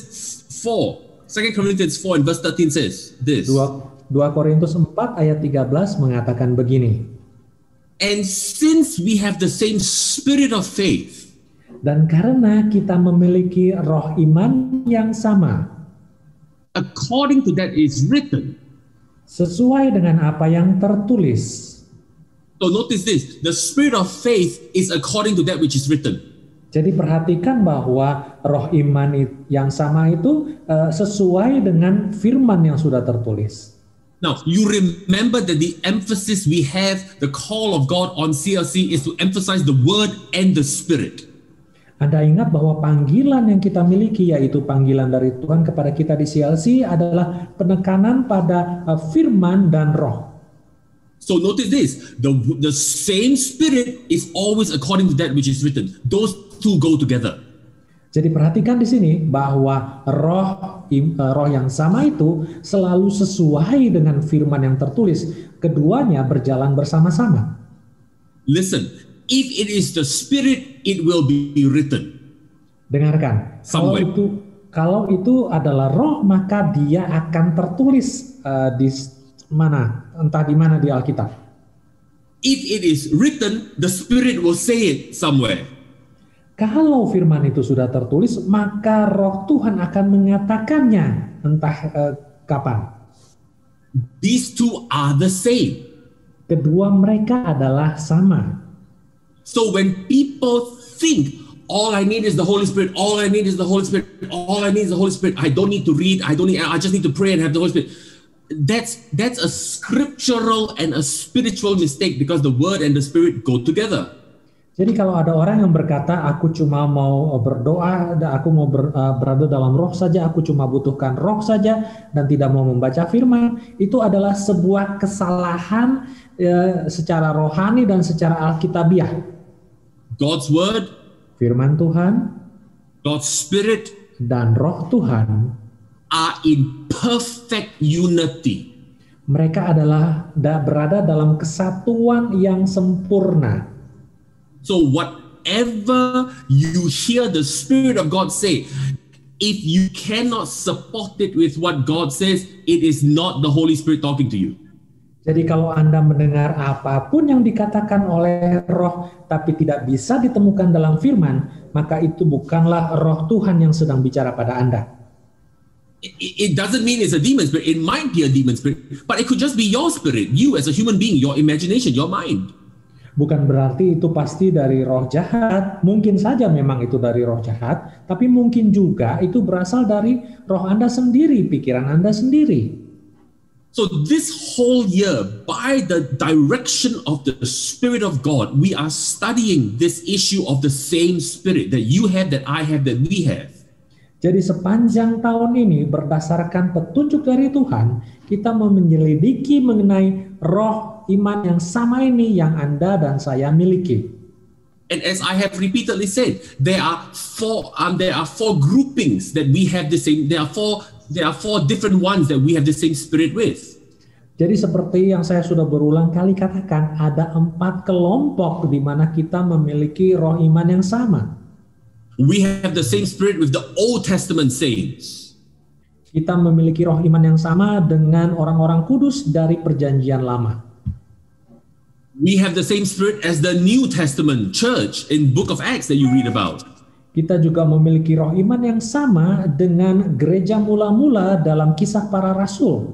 4 and verse 13 says this. 2 Korintus 4 ayat 13 mengatakan begini. And since we have the same spirit of faith, dan karena kita memiliki roh iman yang sama, according to that is written. Sesuai dengan apa yang tertulis. So notice this, the spirit of faith is according to that which is written. Jadi perhatikan bahwa roh iman yang sama itu sesuai dengan firman yang sudah tertulis. Now, you remember that the emphasis we have, the call of God on CLC is to emphasize the word and the spirit. Anda ingat bahwa panggilan yang kita miliki, yaitu panggilan dari Tuhan kepada kita di CLC adalah penekanan pada firman dan roh. So notice this, the same spirit is always according to that which is written. Those two go together. Jadi perhatikan di sini bahwa roh yang sama itu selalu sesuai dengan firman yang tertulis. Keduanya berjalan bersama-sama. Listen, if it is the spirit, it will be written. Dengarkan. Kalau itu adalah roh, maka dia akan tertulis di mana? Entah di mana di Alkitab. If it is written, the spirit will say it somewhere. Kalau firman itu sudah tertulis, maka roh Tuhan akan mengatakannya entah kapan. These two are the same. Kedua mereka adalah sama. So when people think, all I need is the Holy Spirit, all I need is the Holy Spirit, all I need is the Holy Spirit, I don't need to read, I just need to pray and have the Holy Spirit. That's a scriptural and a spiritual mistake because the word and the spirit go together. Jadi kalau ada orang yang berkata, aku cuma mau berdoa, aku mau berada dalam roh saja, aku cuma butuhkan roh saja, dan tidak mau membaca firman, itu adalah sebuah kesalahan secara rohani dan secara alkitabiah. God's word, firman Tuhan, God's spirit, dan roh Tuhan are in perfect unity. Mereka adalah berada dalam kesatuan yang sempurna. So whatever you hear the Spirit of God say, if you cannot support it with what God says, it is not the Holy Spirit talking to you. Jadi kalau Anda mendengar apapun yang dikatakan oleh roh tapi tidak bisa ditemukan dalam firman, maka itu bukanlah roh Tuhan yang sedang bicara pada Anda. It doesn't mean it's a demon spirit. It might be a demon spirit, but it could just be your spirit, you as a human being, your imagination, your mind. Bukan berarti itu pasti dari roh jahat. Mungkin saja memang itu dari roh jahat, tapi mungkin juga itu berasal dari roh Anda sendiri, pikiran Anda sendiri. So this whole year, by the direction of the Spirit of God, we are studying this issue of the same Spirit that you have, that I have, that we have. Jadi sepanjang tahun ini berdasarkan petunjuk dari Tuhan, kita menyelidiki mengenai roh iman yang sama ini yang Anda dan saya miliki. And as I have repeatedly said, there are four groupings that we have the same. There are four different ones that we have the same spirit with. Jadi seperti yang saya sudah berulang kali katakan, ada 4 kelompok di mana kita memiliki roh iman yang sama. We have the same spirit with the Old Testament saints. Kita memiliki roh iman yang sama dengan orang-orang kudus dari Perjanjian Lama. We have the same spirit as the New Testament church in Book of Acts that you read about. Kita juga memiliki roh iman yang sama dengan gereja mula-mula dalam Kisah Para Rasul.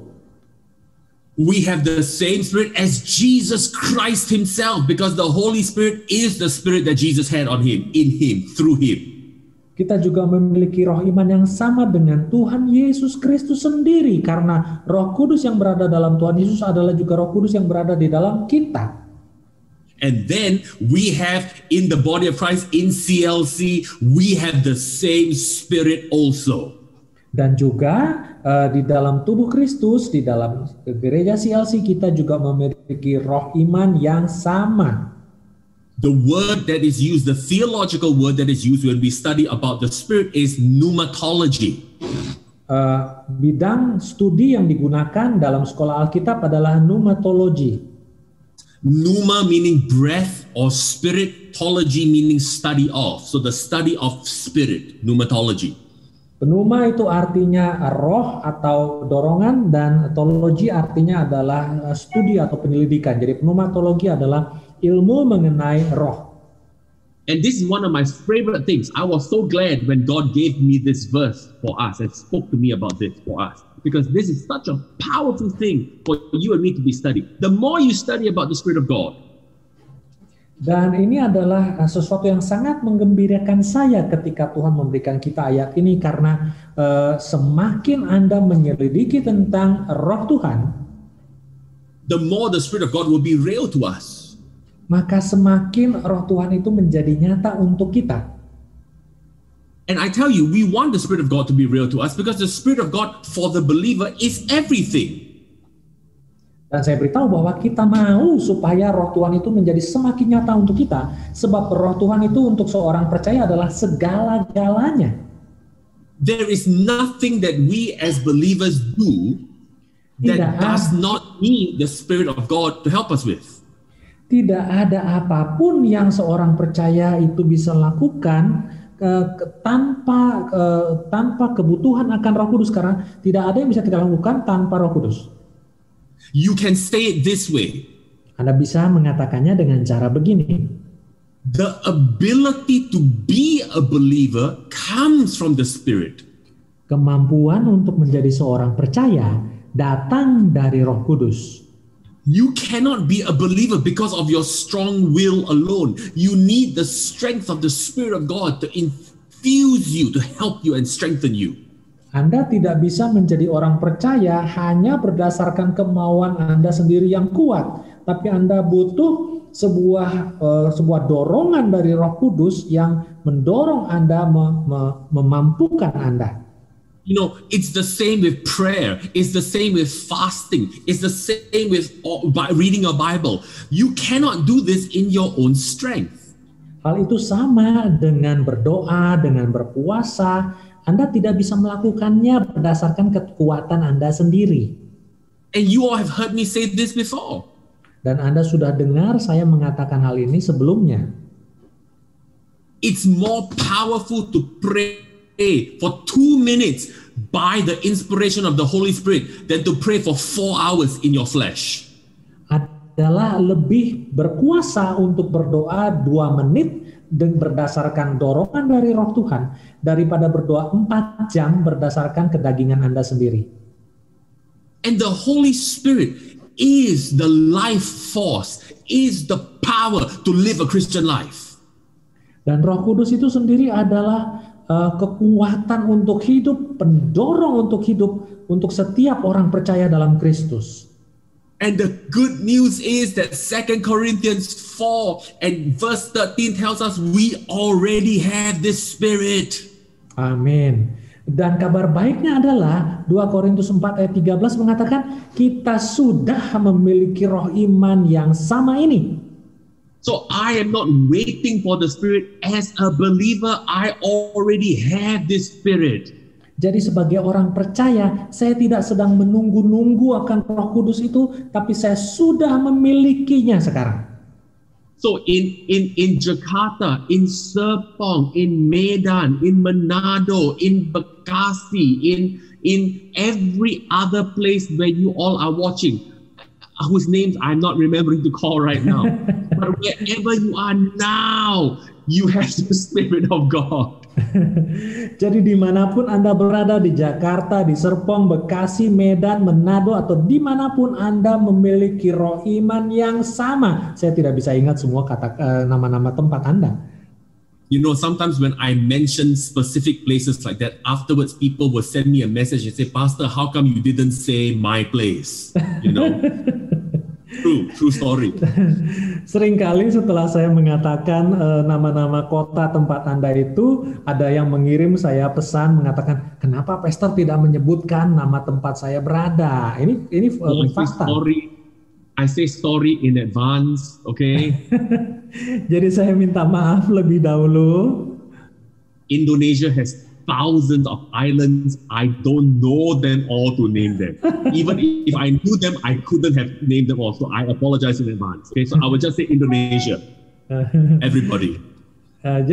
We have the same spirit as Jesus Christ himself, because the Holy Spirit is the spirit that Jesus had on him, in him, through him. Kita juga memiliki roh iman yang sama dengan Tuhan Yesus Kristus sendiri, karena Roh Kudus yang berada dalam Tuhan Yesus adalah juga Roh Kudus yang berada di dalam kita. And then we have in the body of Christ, in CLC, we have the same spirit also. Dan juga di dalam tubuh Kristus, di dalam gereja CLC, kita juga memiliki roh iman yang sama. The word that is used, the theological word that is used when we study about the spirit is pneumatology. Bidang studi yang digunakan dalam sekolah Alkitab adalah pneumatologi. Pneuma meaning breath, or spiritology meaning study of. So the study of spirit, pneumatology. Pneuma itu artinya roh atau dorongan, dan tologi artinya adalah studi atau penyelidikan. Jadi pneumatologi adalah ilmu mengenai roh. And this is one of my favorite things. I was so glad when God gave me this verse for us and spoke to me about this for us. Because this is such a powerful thing for you and me to be studying. The more you study about the Spirit of God. Dan ini adalah sesuatu yang sangat menggembirakan saya ketika Tuhan memberikan kita ayat ini, karena semakin Anda menyelidiki tentang roh Tuhan, the more the Spirit of God will be real to us. Maka semakin roh Tuhan itu menjadi nyata untuk kita. And I tell you, we want the Spirit of God to be real to us because the Spirit of God for the believer is everything. Dan saya beritahu bahwa kita mau supaya roh Tuhan itu menjadi semakin nyata untuk kita, sebab roh Tuhan itu untuk seorang percaya adalah segala-galanya. There is nothing that we as believers do that does not need the Spirit of God to help us with. Tidak ada apapun yang seorang percaya itu bisa lakukan tanpa kebutuhan akan Roh Kudus, karena tidak ada yang bisa kita lakukan tanpa Roh Kudus. You can say it this way. Anda bisa mengatakannya dengan cara begini. The ability to be a believer comes from the Spirit. Kemampuan untuk menjadi seorang percaya datang dari Roh Kudus. You cannot be a believer because of your strong will alone. You need the strength of the Spirit of God to infuse you, to help you and strengthen you. Anda tidak bisa menjadi orang percaya hanya berdasarkan kemauan Anda sendiri yang kuat, tapi Anda butuh sebuah dorongan dari Roh Kudus yang mendorong Anda, memampukan Anda. You know, it's the same with prayer. It's the same with fasting. It's the same with reading a Bible. You cannot do this in your own strength. Hal itu sama dengan berdoa, dengan berpuasa. Anda tidak bisa melakukannya berdasarkan kekuatan Anda sendiri. And you all have heard me say this before. Dan Anda sudah dengar saya mengatakan hal ini sebelumnya. It's more powerful to pray for 2 minutes by the inspiration of the Holy Spirit than to pray for 4 hours in your flesh. adalah lebih berkuasa untuk berdoa 2 menit dan berdasarkan dorongan dari Roh Tuhan daripada berdoa 4 jam berdasarkan kedagingan Anda sendiri. And the Holy Spirit is the life force, is the power to live a Christian life. Dan Roh Kudus itu sendiri adalah kekuatan untuk hidup, pendorong untuk hidup untuk setiap orang percaya dalam Kristus. And the good news is that 2 Corinthians 4 and verse 13 tells us we already have this Spirit. Amin. Dan kabar baiknya adalah 2 Korintus 4 ayat 13 mengatakan kita sudah memiliki roh iman yang sama ini. So I am not waiting for the Spirit. As a believer, I already have this Spirit. Jadi sebagai orang percaya, saya tidak sedang menunggu-nunggu akan Roh Kudus itu, tapi saya sudah memilikinya sekarang. So in Jakarta, in Serpong, in Medan, in Manado, in Bekasi, in every other place where you all are watching, whose names I'm not remembering to call right now. But wherever you are now, you have the Spirit of God. Jadi dimanapun Anda berada, di Jakarta, di Serpong, Bekasi, Medan, Manado, atau dimanapun Anda memiliki roh iman yang sama. Saya tidak bisa ingat semua nama-nama tempat Anda. You know, sometimes when I mention specific places like that, afterwards people will send me a message and say, Pastor, how come you didn't say my place? You know? True story. Seringkali setelah saya mengatakan nama-nama kota tempat Anda itu, ada yang mengirim saya pesan mengatakan, kenapa Pastor tidak menyebutkan nama tempat saya berada? Ini fakta. I say sorry in advance, okay? Jadi saya minta maaf lebih dahulu. Indonesia has thousands of islands. I don't know them all to name them. Even if I knew them, I couldn't have named them all. So I apologize in advance. Okay, so I will just say Indonesia. Everybody.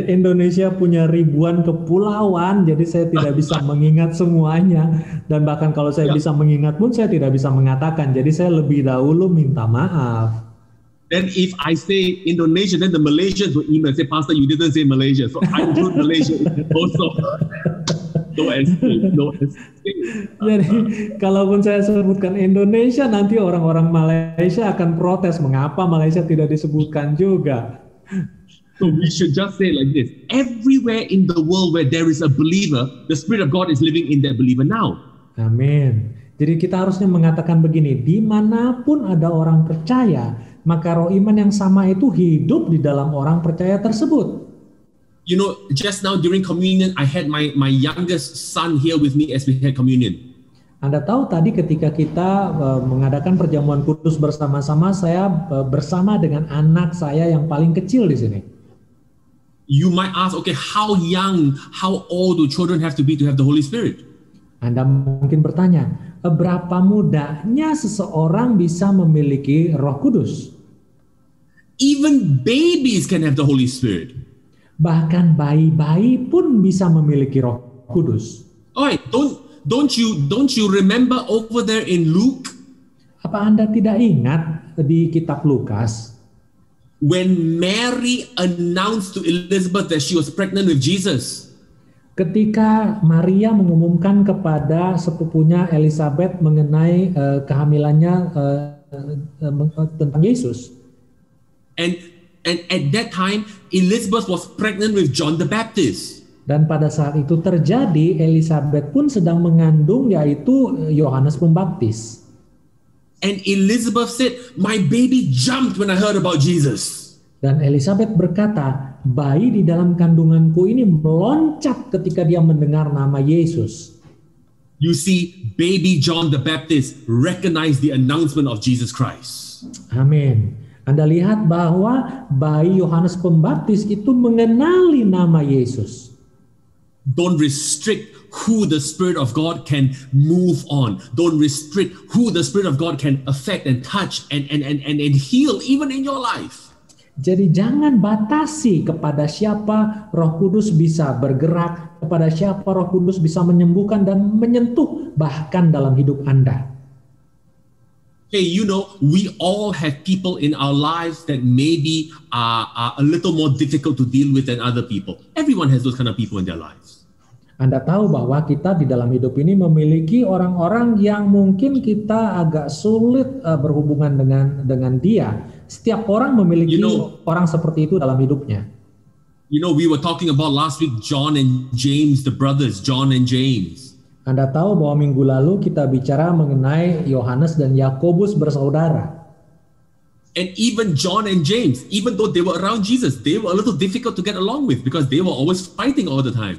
Indonesia punya ribuan kepulauan, jadi saya tidak bisa mengingat semuanya. Dan bahkan kalau saya bisa mengingat pun saya tidak bisa mengatakan. Jadi saya lebih dahulu minta maaf. Then if I say Indonesia, then the Malaysians will email and say, Pastor, you didn't say Malaysia. So I include Malaysia also. No escape. Jadi kalaupun saya sebutkan Indonesia, nanti orang-orang Malaysia akan protes. Mengapa Malaysia tidak disebutkan juga? So we should just say like this. Everywhere in the world where there is a believer, the Spirit of God is living in that believer now. Amin. Jadi kita harusnya mengatakan begini, dimanapun ada orang percaya, maka roh iman yang sama itu hidup di dalam orang percaya tersebut. You know, just now during communion, I had my youngest son here with me as we had communion. Anda tahu tadi ketika kita mengadakan perjamuan kudus bersama-sama, saya bersama dengan anak saya yang paling kecil di sini. You might ask, okay, how young, how old do children have to be to have the Holy Spirit? Anda mungkin bertanya, berapa mudanya seseorang bisa memiliki Roh Kudus? Even babies can have the Holy Spirit. Bahkan bayi-bayi pun bisa memiliki Roh Kudus. Alright, don't you remember over there in Luke? Apa Anda tidak ingat di kitab Lukas? When Mary announced to Elizabeth that she was pregnant with Jesus. Ketika Maria mengumumkan kepada sepupunya Elizabeth mengenai kehamilannya tentang Yesus. And at that time Elizabeth was pregnant with John the Baptist. Dan pada saat itu terjadi, Elizabeth pun sedang mengandung yaitu Yohanes Pembaptis. And Elizabeth said, my baby jumped when I heard about Jesus. Dan Elizabeth berkata, bayi di dalam kandunganku ini meloncat ketika dia mendengar nama Yesus. You see, baby John the Baptist recognized the announcement of Jesus Christ. Amin. Anda lihat bahwa bayi Yohanes Pembaptis itu mengenali nama Yesus. Don't restrict who the Spirit of God can move on. Don't restrict who the Spirit of God can affect and touch and heal even in your life. Jadi jangan batasi kepada siapa Roh Kudus bisa bergerak, kepada siapa Roh Kudus bisa menyembuhkan dan menyentuh bahkan dalam hidup Anda. Hey, we all have people in our lives that maybe are a little more difficult to deal with than other people. Everyone has those kind of people in their lives. Anda tahu bahwa kita di dalam hidup ini memiliki orang-orang yang mungkin kita agak sulit berhubungan dengan dia. Setiap orang memiliki orang seperti itu dalam hidupnya. We were talking about last week John and James, the brothers, John and James. Anda tahu bahwa minggu lalu kita bicara mengenai Yohanes dan Yakobus bersaudara. And even John and James, even though they were around Jesus, they were a little difficult to get along with because they were always fighting all the time.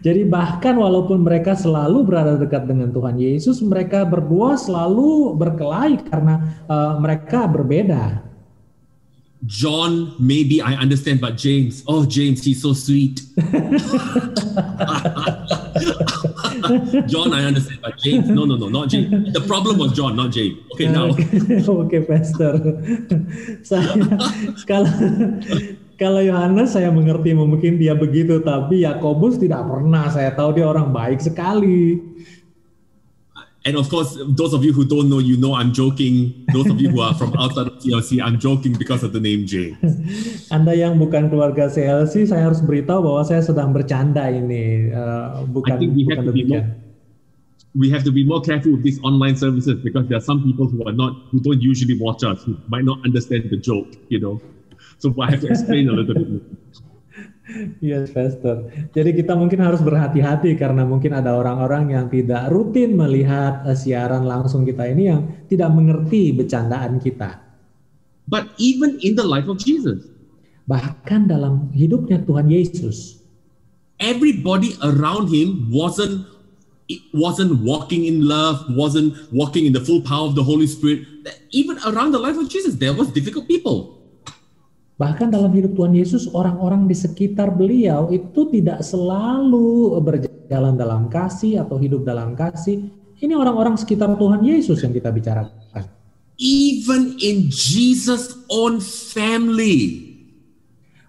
Jadi bahkan walaupun mereka selalu berada dekat dengan Tuhan Yesus, mereka berdua selalu berkelahi karena mereka berbeda. John, maybe I understand, but James, James, he's so sweet. John, I understand, but James, no, not James. The problem was John, not James. Okay, now. Okay, Pastor. Kalau Yohanes saya mengerti mungkin dia begitu, tapi Yakobus tidak pernah. Saya tahu dia orang baik sekali. And of course, those of you who don't know, I'm joking. Those of you who are from outside of CLC, I'm joking because of the name James. Anda yang bukan keluarga CLC, saya harus beritahu bahwa saya sedang bercanda ini. Bukan demikian. We have to be more careful with these online services because there are some people who don't usually watch us, who might not understand the joke, So I have to explain a little bit more. Yes, Pastor. Jadi kita mungkin harus berhati-hati karena mungkin ada orang-orang yang tidak rutin melihat siaran langsung kita ini yang tidak mengerti bercandaan kita. But even in the life of Jesus, bahkan dalam hidupnya Tuhan Yesus, everybody around him wasn't walking in love, wasn't walking in the full power of the Holy Spirit. Even around the life of Jesus, there was difficult people. Bahkan dalam hidup Tuhan Yesus, orang-orang di sekitar beliau itu tidak selalu berjalan dalam kasih atau hidup dalam kasih. Ini orang-orang sekitar Tuhan Yesus yang kita bicarakan. Even in Jesus' own family.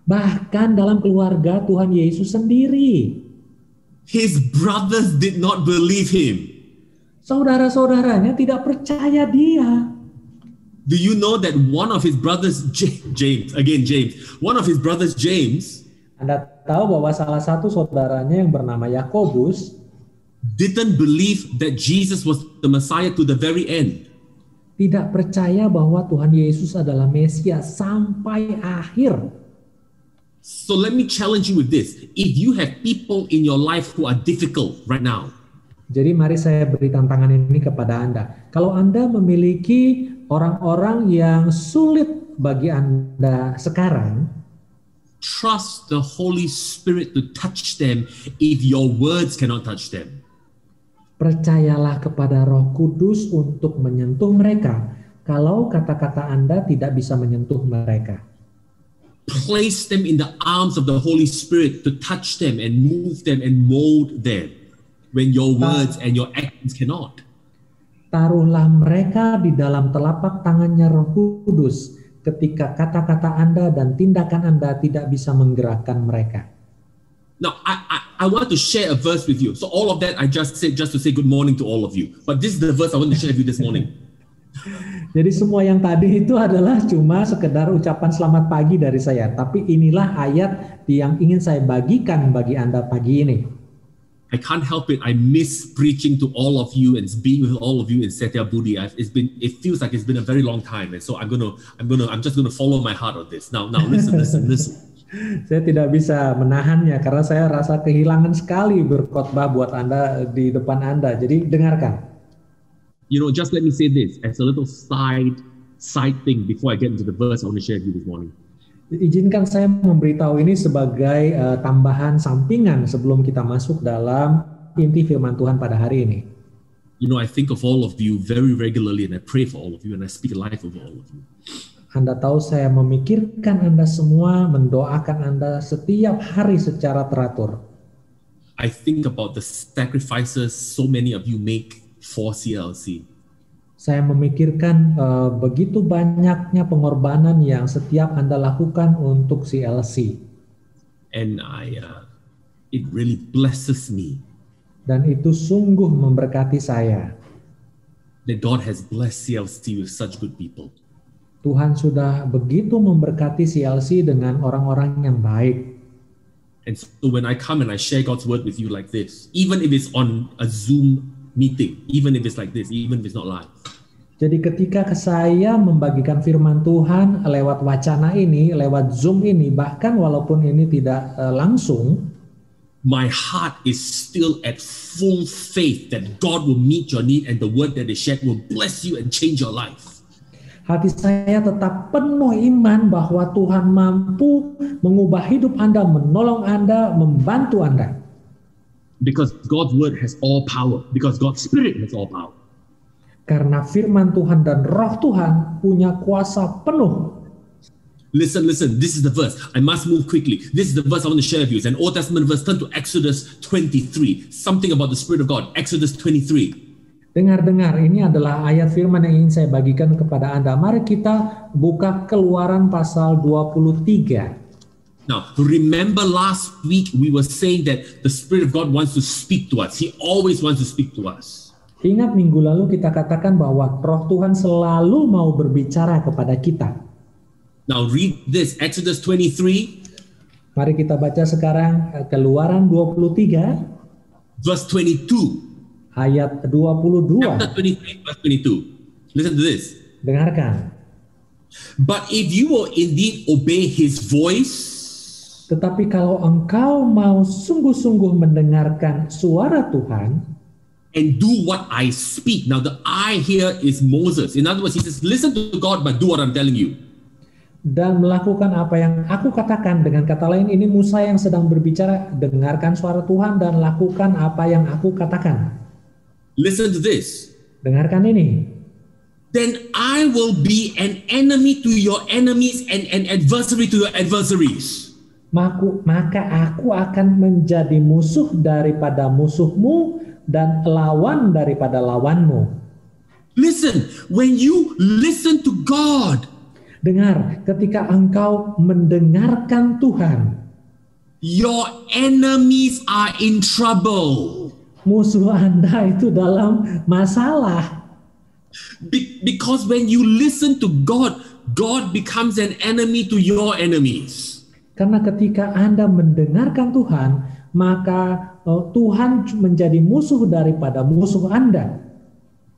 Bahkan dalam keluarga Tuhan Yesus sendiri. His brothers did not believe him. Saudara-saudaranya tidak percaya dia. Do you know that one of his brothers, James, one of his brothers, James, Anda tahu bahwa salah satu saudaranya yang bernama Yakobus didn't believe that Jesus was the Messiah to the very end. Tidak percaya bahwa Tuhan Yesus adalah Mesias sampai akhir. So let me challenge you with this. If you have people in your life who are difficult right now. Jadi mari saya beri tantangan ini kepada Anda. Kalau Anda memiliki orang-orang yang sulit bagi Anda sekarang, trust the Holy Spirit to touch them if your words cannot touch them. Percayalah kepada Roh Kudus untuk menyentuh mereka kalau kata-kata Anda tidak bisa menyentuh mereka. Place them in the arms of the Holy Spirit to touch them and move them and mold them when your words and your actions cannot. Taruhlah mereka di dalam telapak tangannya Roh Kudus ketika kata-kata Anda dan tindakan Anda tidak bisa menggerakkan mereka. Now, I want to share a verse with you. So all of that I just said just to say good morning to all of you. But this is the verse I want to share with you this morning. Jadi semua yang tadi itu adalah cuma sekedar ucapan selamat pagi dari saya. Tapi inilah ayat yang ingin saya bagikan bagi Anda pagi ini. I can't help it. I miss preaching to all of you and being with all of you in Setia Budi. It feels like it's been a very long time, and so I'm just gonna follow my heart on this. Now listen. Saya tidak bisa menahannya karena saya rasa kehilangan sekali berkhotbah buat Anda di depan Anda. Jadi dengarkan. Just let me say this as a little side thing before I get into the verse I want to share with you this morning. Izinkan saya memberitahu ini sebagai tambahan sampingan sebelum kita masuk dalam inti firman Tuhan pada hari ini. I think of all of you very regularly and I pray for all of you and I speak life over all of you. Anda tahu saya memikirkan Anda semua, mendoakan Anda setiap hari secara teratur. I think about the sacrifices so many of you make for CLC. Saya memikirkan begitu banyaknya pengorbanan yang setiap Anda lakukan untuk CLC. And it really blesses me. Dan itu sungguh memberkati saya. that God has blessed CLC with such good people. Tuhan sudah begitu memberkati CLC dengan orang-orang yang baik. And so when I come and I share God's word with you like this, even if it's on a Zoom meeting, even if it's like this, even if it's not live, Jadi ketika saya membagikan firman Tuhan lewat wacana ini, lewat Zoom ini, bahkan walaupun ini tidak langsung, my heart is still at full faith that God will meet your need and the word that is shared will bless you and change your life. hati saya tetap penuh iman bahwa Tuhan mampu mengubah hidup Anda, menolong Anda, membantu Anda. Because God's word has all power. Because God's spirit has all power. Karena firman Tuhan dan roh Tuhan punya kuasa penuh. Listen. This is the verse. I must move quickly. This is the verse I want to share with you. It's an Old Testament verse. Turn to Exodus 23. Something about the Spirit of God. Exodus 23. Dengar, ini adalah ayat firman yang ingin saya bagikan kepada Anda. Mari kita buka Keluaran pasal 23. Now, remember last week we were saying that the Spirit of God wants to speak to us. He always wants to speak to us. Ingat minggu lalu kita katakan bahwa roh Tuhan selalu mau berbicara kepada kita. Now read this, Exodus 23. Mari kita baca sekarang Keluaran 23. Verse 22. Ayat 22. Chapter 23, verse 22. Listen to this. Dengarkan. But if you will indeed obey his voice, Tetapi kalau engkau mau sungguh-sungguh mendengarkan suara Tuhan, and do what I speak. Now the I here is Moses. In other words, he says, listen to God, but do what I'm telling you. dan melakukan apa yang aku katakan. Dengan kata lain, ini Musa yang sedang berbicara. Dengarkan suara Tuhan dan lakukan apa yang aku katakan. Listen to this. Dengarkan ini. Then I will be an enemy to your enemies and an adversary to your adversaries. Maka aku akan menjadi musuh daripada musuhmu dan lawan daripada lawanmu. Listen, when you listen to God, Dengar, ketika engkau mendengarkan Tuhan, your enemies are in trouble. musuh Anda itu dalam masalah. Because when you listen to God, God becomes an enemy to your enemies. Karena ketika Anda mendengarkan Tuhan, maka Tuhan menjadi musuh daripada musuh Anda.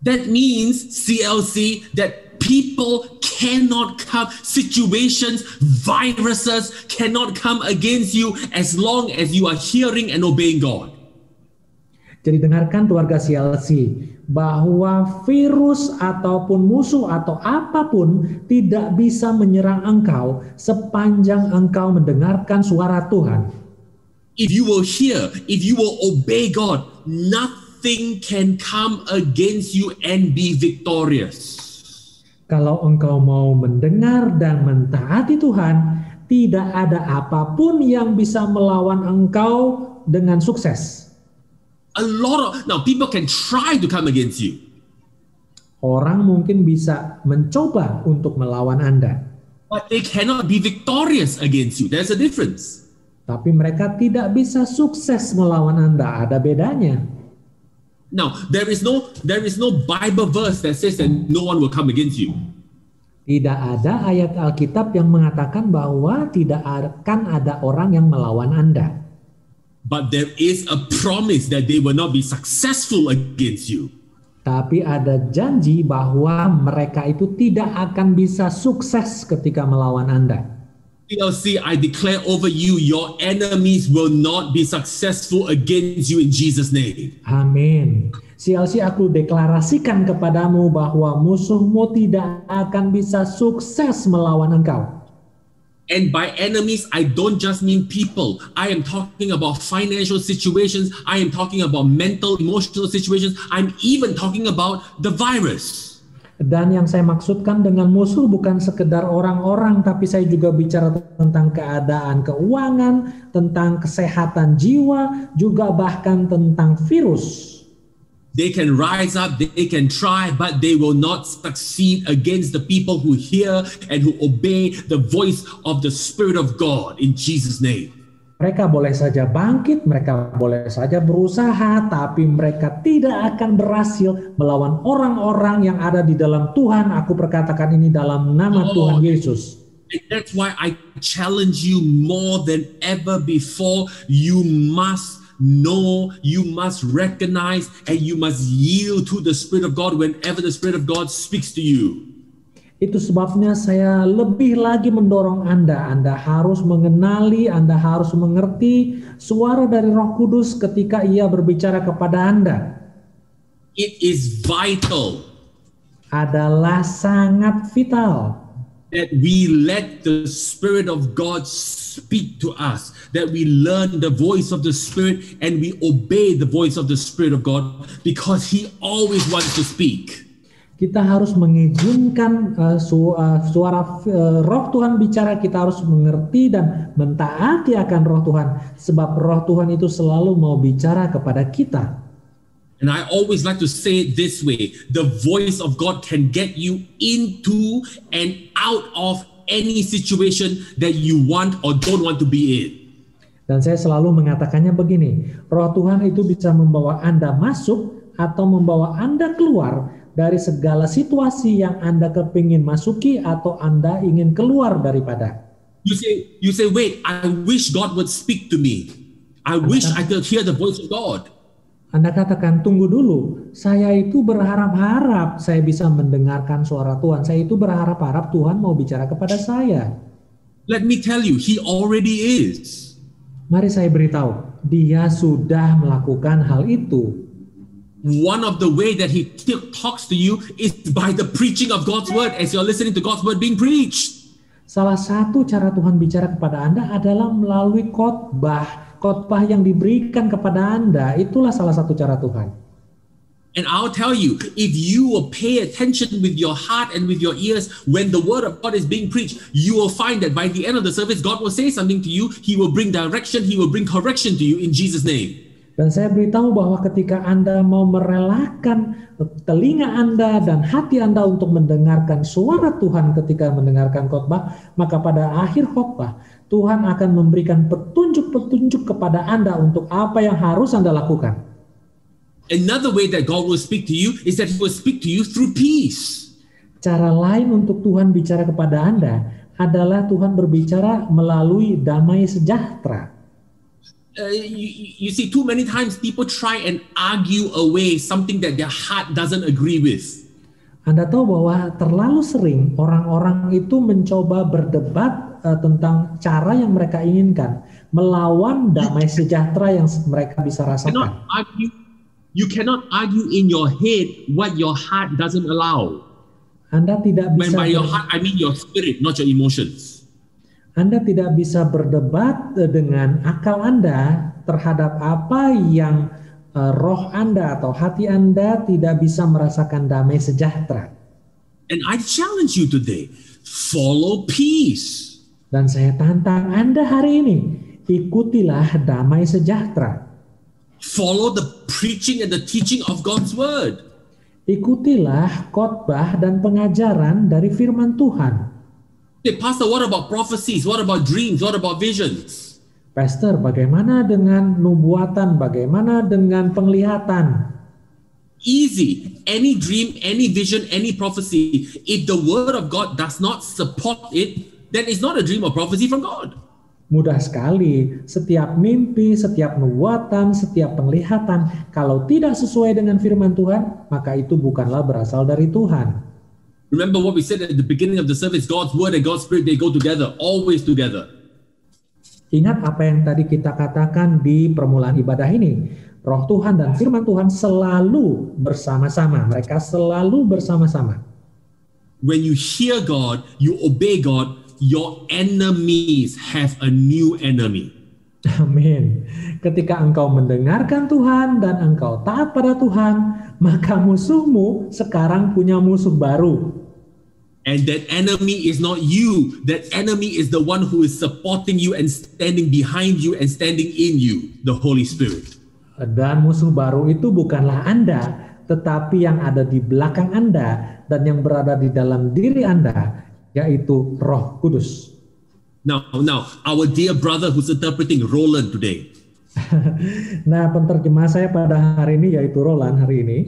That means, CLC, that people cannot come, situations, viruses cannot come against you as long as you are hearing and obeying God. Jadi dengarkan keluarga CLC, bahwa virus ataupun musuh atau apapun tidak bisa menyerang engkau sepanjang engkau mendengarkan suara Tuhan. If you will hear, if you will obey God, nothing can come against you and be victorious. Kalau engkau mau mendengar dan mentaati Tuhan, tidak ada apapun yang bisa melawan engkau dengan sukses. Now people can try to come against you. Orang mungkin bisa mencoba untuk melawan Anda, But they cannot be victorious against you. There's a difference. tapi mereka tidak bisa sukses melawan Anda. Ada bedanya. Now, there is no Bible verse that says that no one will come against you. Tidak ada ayat Alkitab yang mengatakan bahwa tidak akan ada orang yang melawan Anda. But there is a promise that they will not be successful against you. Tapi ada janji bahwa mereka itu tidak akan bisa sukses ketika melawan Anda. CLC, I declare over you, your enemies will not be successful against you in Jesus' name. Amin. CLC, aku deklarasikan kepadamu bahwa musuhmu tidak akan bisa sukses melawan engkau. And by enemies, I don't just mean people. I am talking about financial situations. I am talking about mental, emotional situations. I'm even talking about the virus. Dan yang saya maksudkan dengan musuh bukan sekedar orang-orang, tapi saya juga bicara tentang keadaan keuangan, tentang kesehatan jiwa, juga bahkan tentang virus. They can rise up, they can try, but they will not succeed against the people who hear and who obey the voice of the Spirit of God in Jesus' name. Mereka boleh saja bangkit, mereka boleh saja berusaha, tapi mereka tidak akan berhasil melawan orang-orang yang ada di dalam Tuhan. Aku perkatakan ini dalam nama Tuhan Yesus. And that's why I challenge you more than ever before. You must know, you must recognize, and you must yield to the Spirit of God whenever the Spirit of God speaks to you. Itu sebabnya saya lebih lagi mendorong Anda harus mengenali, Anda harus mengerti suara dari Roh Kudus ketika Ia berbicara kepada Anda. It is vital Adalah sangat vital that we let the Spirit of God speak to us, that we learn the voice of the Spirit and we obey the voice of the Spirit of God, because He always wants to speak. Kita harus mengizinkan suara Roh Tuhan bicara, kita harus mengerti dan mentaati akan Roh Tuhan, sebab Roh Tuhan itu selalu mau bicara kepada kita. And I always like to say it this way: the voice of God can get you into and out of any situation that you want or don't want to be in. Dan saya selalu mengatakannya begini, Roh Tuhan itu bisa membawa Anda masuk atau membawa Anda keluar dari segala situasi yang Anda kepingin masuki atau Anda ingin keluar daripada. You say, wait, I wish God would speak to me. I wish I could hear the voice of God. Anda katakan, tunggu dulu, saya itu berharap-harap saya bisa mendengarkan suara Tuhan. Saya itu berharap-harap Tuhan mau bicara kepada saya. Let me tell you, He already is. Mari saya beritahu, Dia sudah melakukan hal itu. One of the way that He talks to you is by the preaching of God's word, as you're listening to God's word being preached. Salah satu cara Tuhan bicara kepada Anda adalah melalui khotbah yang diberikan kepada Anda. Itulah salah satu cara Tuhan. And I'll tell you, if you will pay attention with your heart and with your ears when the word of God is being preached, you will find that by the end of the service, God will say something to you. He will bring direction. He will bring correction to you in Jesus' name. Dan saya beritahu bahwa ketika Anda mau merelakan telinga Anda dan hati Anda untuk mendengarkan suara Tuhan ketika mendengarkan khotbah, maka pada akhir khotbah Tuhan akan memberikan petunjuk-petunjuk kepada Anda untuk apa yang harus Anda lakukan. Another way that God will speak to you is that He will speak to you through peace. Cara lain untuk Tuhan bicara kepada Anda adalah Tuhan berbicara melalui damai sejahtera. You see, too many times people try and argue away something that their heart doesn't agree with. Anda tahu bahwa terlalu sering orang-orang itu mencoba berdebat tentang cara yang mereka inginkan, melawan damai sejahtera yang mereka bisa rasakan. You cannot argue in your head what your heart doesn't allow. Anda tidak bisa. By your heart, I mean your spirit, not your emotions. Anda tidak bisa berdebat dengan akal Anda terhadap apa yang roh Anda atau hati Anda tidak bisa merasakan damai sejahtera. And I challenge you today, follow peace. Dan saya tantang Anda hari ini, ikutilah damai sejahtera. Follow the preaching and the teaching of God's word. Ikutilah khotbah dan pengajaran dari firman Tuhan. Hey, Pastor, what about prophecies? What about dreams? What about visions? Pastor, bagaimana dengan nubuatan? Bagaimana dengan penglihatan? Easy. Any dream, any vision, any prophecy, if the word of God does not support it, then it's not a dream or prophecy from God. Mudah sekali. Setiap mimpi, setiap nubuatan, setiap penglihatan, kalau tidak sesuai dengan firman Tuhan, maka itu bukanlah berasal dari Tuhan. Remember what we said at the beginning of the service, God's word and God's spirit, they go together, always together. Ingat apa yang tadi kita katakan di permulaan ibadah ini. Roh Tuhan dan firman Tuhan selalu bersama-sama. Mereka selalu bersama-sama. When you hear God, you obey God, your enemies have a new enemy. Amin. Ketika engkau mendengarkan Tuhan dan engkau taat pada Tuhan, maka musuhmu sekarang punya musuh baru. And that enemy is not you. That enemy is the one who is supporting you and standing behind you and standing in you, the Holy Spirit. Dan musuh baru itu bukanlah Anda, tetapi yang ada di belakang Anda dan yang berada di dalam diri Anda, yaitu Roh Kudus. Now, our dear brother who's interpreting, Roland, today. Nah, penterjemah saya pada hari ini yaitu Roland hari ini.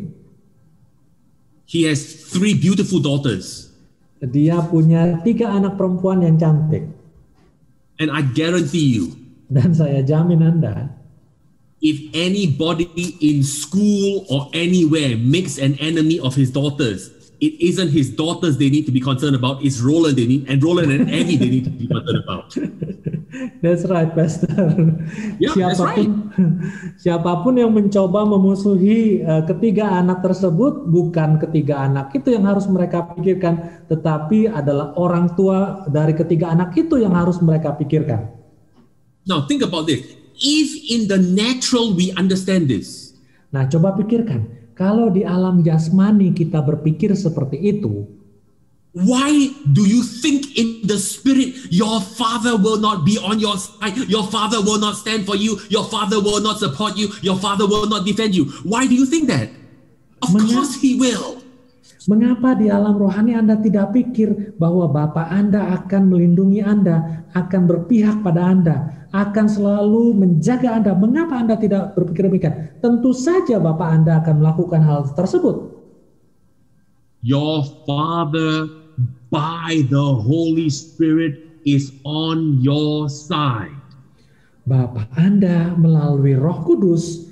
He has 3 beautiful daughters. Dia punya 3 anak perempuan yang cantik. And I guarantee you, Dan saya jamin Anda, if anybody in school or anywhere makes an enemy of his daughters, it isn't his daughters they need to be concerned about, it's Roland and Roland and Evie they need to be concerned about. That's right, Pastor. Yeah, that's right. Siapapun yang mencoba memusuhi ketiga anak tersebut, bukan ketiga anak itu yang harus mereka pikirkan, tetapi adalah orang tua dari ketiga anak itu yang harus mereka pikirkan. Now think about this. If in the natural we understand this, Nah, coba pikirkan, kalau di alam jasmani kita berpikir seperti itu, why do you think in the spirit your father will not be on your side, your father will not stand for you, your father will not support you, your father will not defend you? Why do you think that? Of course he will. mengapa di alam rohani Anda tidak pikir bahwa Bapa Anda akan melindungi Anda, akan berpihak pada Anda, akan selalu menjaga Anda? Mengapa Anda tidak berpikir demikian? Tentu saja Bapa Anda akan melakukan hal tersebut. Your father by the Holy Spirit is on your side. Bapa Anda melalui Roh Kudus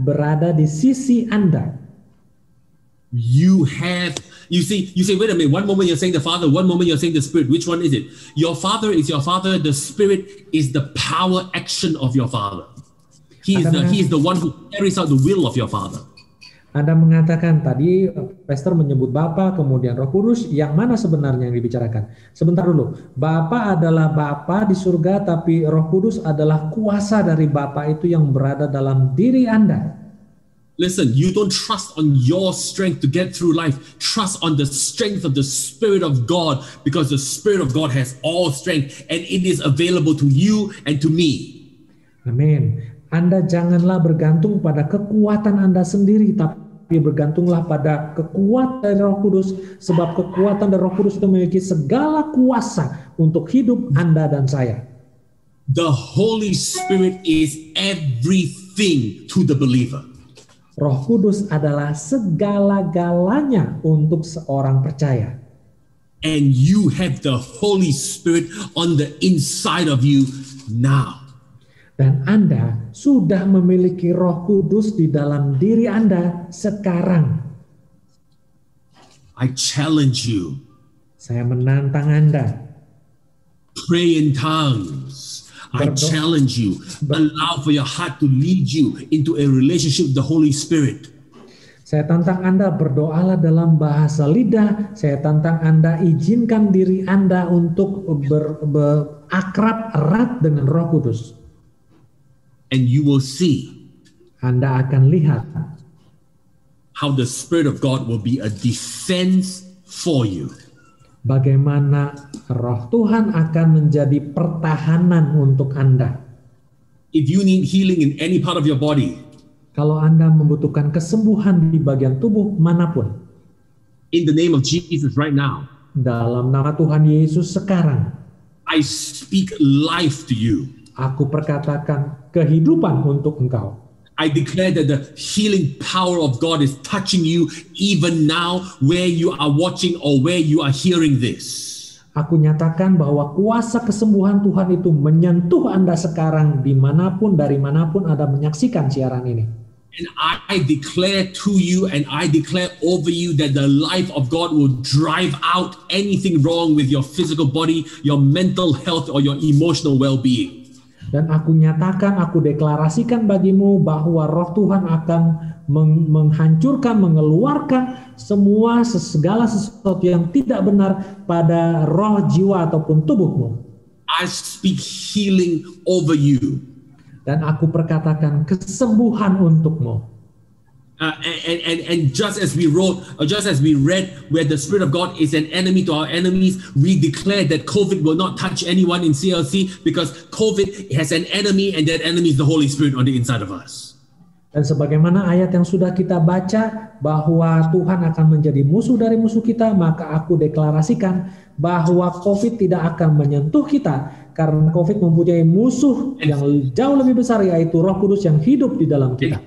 berada di sisi Anda. You say, wait a minute, one moment you're saying the Father, one moment you're saying the Spirit. Which one is it? Your Father is your Father, the Spirit is the power action of your Father. He is the one who carries out the will of your Father. Anda mengatakan tadi, Pastor menyebut Bapa, kemudian Roh Kudus, yang mana sebenarnya yang dibicarakan? Sebentar dulu, Bapa adalah Bapa di surga, tapi Roh Kudus adalah kuasa dari Bapa itu yang berada dalam diri Anda. Listen, you don't trust on your strength to get through life. Trust on the strength of the Spirit of God, because the Spirit of God has all strength and it is available to you and to me. Amin. Anda janganlah bergantung pada kekuatan Anda sendiri, tapi bergantunglah pada kekuatan dari Roh Kudus, sebab kekuatan dari Roh Kudus itu memiliki segala kuasa untuk hidup Anda dan saya. The Holy Spirit is everything to the believer. Roh Kudus adalah segala-galanya untuk seorang percaya. And you have the Holy Spirit on the inside of you now. Dan Anda sudah memiliki Roh Kudus di dalam diri Anda sekarang. I challenge you. Saya menantang Anda. Pray in tongues. I challenge you. Allow for your heart to lead you into a relationship with the Holy Spirit. Saya tantang Anda berdoalah dalam bahasa lidah. Saya tantang Anda izinkan diri Anda untuk berakrab erat dengan Roh Kudus. And you will see. Anda akan lihat how the Spirit of God will be a defense for you. Bagaimana Roh Tuhan akan menjadi pertahanan untuk Anda. If you need healing in any part of your body, kalau Anda membutuhkan kesembuhan di bagian tubuh manapun, in the name of Jesus right now, dalam nama Tuhan Yesus sekarang, I speak life to you. Aku perkatakan kehidupan untuk engkau. I declare that the healing power of God is touching you even now where you are watching or where you are hearing this. Aku nyatakan bahwa kuasa kesembuhan Tuhan itu menyentuh Anda sekarang dimanapun, dari manapun Anda menyaksikan siaran ini. And I declare to you and I declare over you that the life of God will drive out anything wrong with your physical body, your mental health, or your emotional well-being. Dan aku nyatakan, aku deklarasikan bagimu bahwa Roh Tuhan akan menghancurkan, mengeluarkan segala sesuatu yang tidak benar pada roh, jiwa, ataupun tubuhmu. I speak healing over you. Dan aku perkatakan kesembuhan untukmu. And just as we read, where the Spirit of God is an enemy to our enemies, we declare that COVID will not touch anyone in CLC because COVID has an enemy, and that enemy is the Holy Spirit on the inside of us. Dan sebagaimana ayat yang sudah kita baca bahwa Tuhan akan menjadi musuh dari musuh kita, maka aku deklarasikan bahwa COVID tidak akan menyentuh kita karena COVID mempunyai musuh yang jauh lebih besar, yaitu Roh Kudus yang hidup di dalam kita.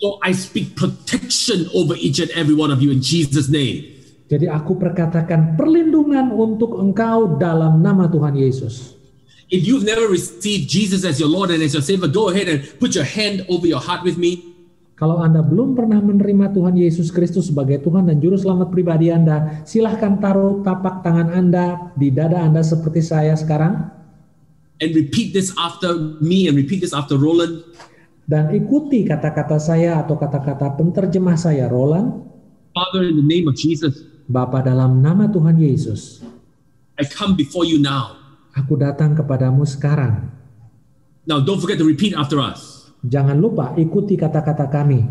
So I speak protection over each and every one of you in Jesus' name. Jadi aku perkatakan perlindungan untuk engkau dalam nama Tuhan Yesus. If you've never received Jesus as your Lord and as your Savior, go ahead and put your hand over your heart with me. Kalau Anda belum pernah menerima Tuhan Yesus Kristus sebagai Tuhan dan Juru Selamat pribadi Anda, silahkan taruh tapak tangan Anda di dada Anda seperti saya sekarang. And repeat this after me and repeat this after Roland. Dan ikuti kata-kata saya atau kata-kata penterjemah saya, Roland. Father, in the name of Jesus, Bapa, dalam nama Tuhan Yesus, I come before you now. aku datang kepadamu sekarang. Now, don't forget to repeat after us. Jangan lupa ikuti kata-kata kami.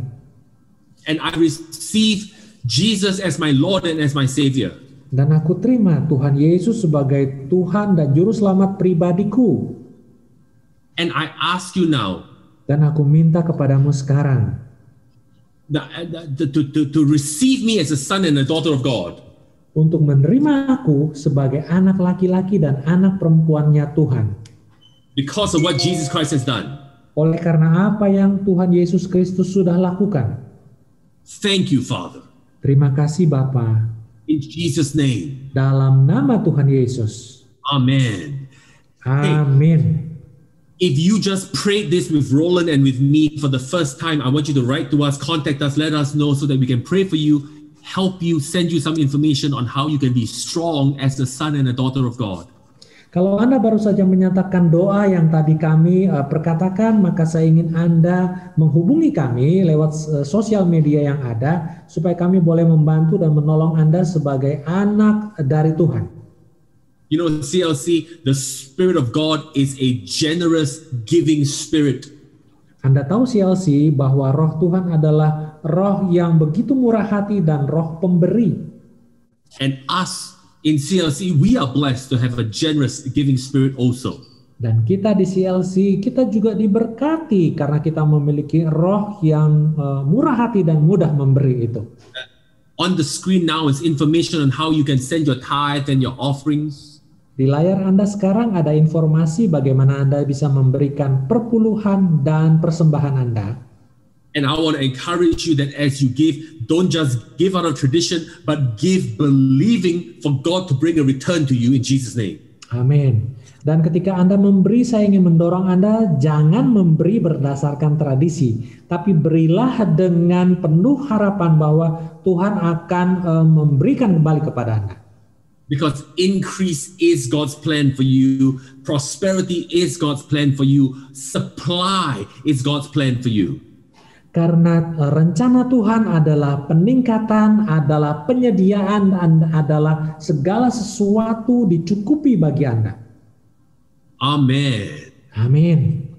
And I receive Jesus as my Lord and as my Savior. Dan aku terima Tuhan Yesus sebagai Tuhan dan Juru Selamat pribadiku. And I ask you now Dan aku minta kepadamu sekarang to receive me as a son and a daughter of God. untuk menerima aku sebagai anak laki-laki dan anak perempuannya Tuhan. Because of what Jesus Christ has done. Oleh karena apa yang Tuhan Yesus Kristus sudah lakukan. Thank you, Father. Terima kasih Bapa. In Jesus' name. Dalam nama Tuhan Yesus. Amen. Amin. If you just prayed this with Roland and with me for the first time, I want you to write to us, contact us, let us know so that we can pray for you, help you, send you some information on how you can be strong as a son and a daughter of God. Kalau Anda baru saja menyatakan doa yang tadi kami perkatakan, maka saya ingin Anda menghubungi kami lewat sosial media yang ada, supaya kami boleh membantu dan menolong Anda sebagai anak dari Tuhan. You know, CLC, the Spirit of God is a generous, giving spirit. Anda tahu CLC bahwa roh Tuhan adalah roh yang begitu murah hati dan roh pemberi. And us in CLC, we are blessed to have a generous, giving spirit also. Dan kita di CLC, kita juga diberkati karena kita memiliki roh yang murah hati dan mudah memberi itu. On the screen now is information on how you can send your tithe and your offerings. Di layar Anda sekarang ada informasi bagaimana Anda bisa memberikan perpuluhan dan persembahan Anda. And I want to encourage you that as you give, don't just give out of tradition, but give believing for God to bring a return to you in Jesus' name. Amin. Dan ketika Anda memberi, saya ingin mendorong Anda jangan memberi berdasarkan tradisi, tapi berilah dengan penuh harapan bahwa Tuhan akan memberikan kembali kepada Anda. Because increase is God's plan for you, prosperity is God's plan for you, supply is God's plan for you. Karena rencana Tuhan adalah peningkatan, adalah penyediaan, dan adalah segala sesuatu dicukupi bagi Anda. Amen. Amin.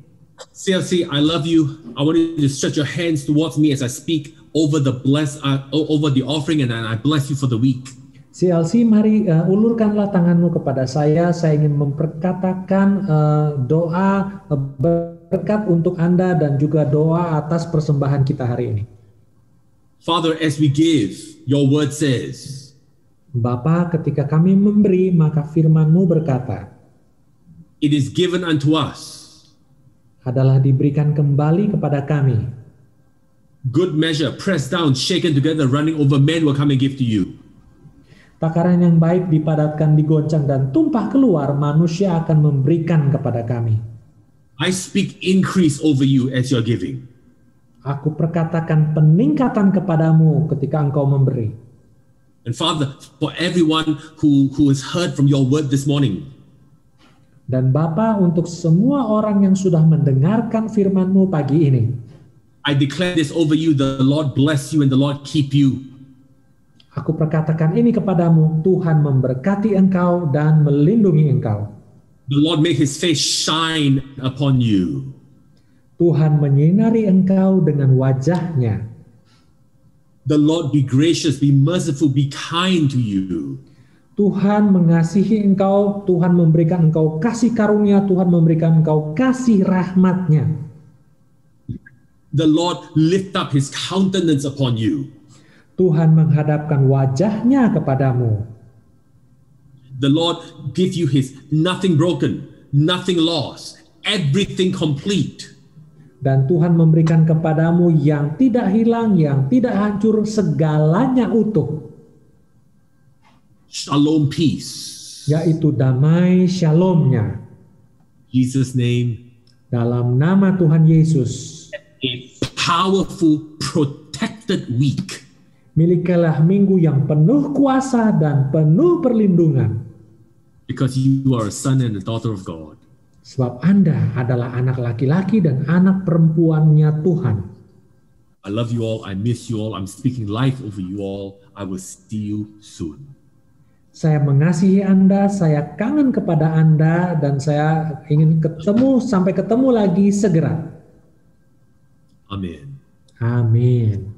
CLC, I love you. I want you to stretch your hands towards me as I speak over the over the offering, and I bless you for the week. CLC, mari ulurkanlah tanganmu kepada saya. Saya ingin memperkatakan doa berkat untuk Anda dan juga doa atas persembahan kita hari ini. Father, as we give, your word says, Bapa, ketika kami memberi, maka firman-Mu berkata, it is given unto us, adalah diberikan kembali kepada kami. Good measure, pressed down, shaken together, running over, men will come and give to you. Takaran yang baik dipadatkan, digoncang, dan tumpah keluar, manusia akan memberikan kepada kami. I speak increase over you as you're giving. Aku perkatakan peningkatan kepadamu ketika engkau memberi. And Father, for everyone who has heard from your word this morning, dan Bapa, untuk semua orang yang sudah mendengarkan firman-Mu pagi ini, I declare this over you, the Lord bless you and the Lord keep you. Aku perkatakan ini kepadamu, Tuhan memberkati engkau dan melindungi engkau. The Lord make his face shine upon you. Tuhan menyinari engkau dengan wajahnya. The Lord be gracious, be merciful, be kind to you. Tuhan mengasihi engkau, Tuhan memberikan engkau kasih karunia, Tuhan memberikan engkau kasih rahmat-Nya. the Lord lift up his countenance upon you. Tuhan menghadapkan wajahnya kepadamu. The Lord give you his nothing broken, nothing lost, everything complete. Dan Tuhan memberikan kepadamu yang tidak hilang, yang tidak hancur, segalanya utuh. Shalom peace. Yaitu damai shalomnya. Jesus' name. Dalam nama Tuhan Yesus. A powerful, protected week. Milikilah minggu yang penuh kuasa dan penuh perlindungan. Because you are a son and a daughter of God. Sebab Anda adalah anak laki-laki dan anak perempuannya Tuhan. I love you all. I miss you all. I'm speaking life over you all. I will see you soon. Saya mengasihi Anda, saya kangen kepada Anda, dan saya ingin sampai ketemu lagi segera. Amen. Amin.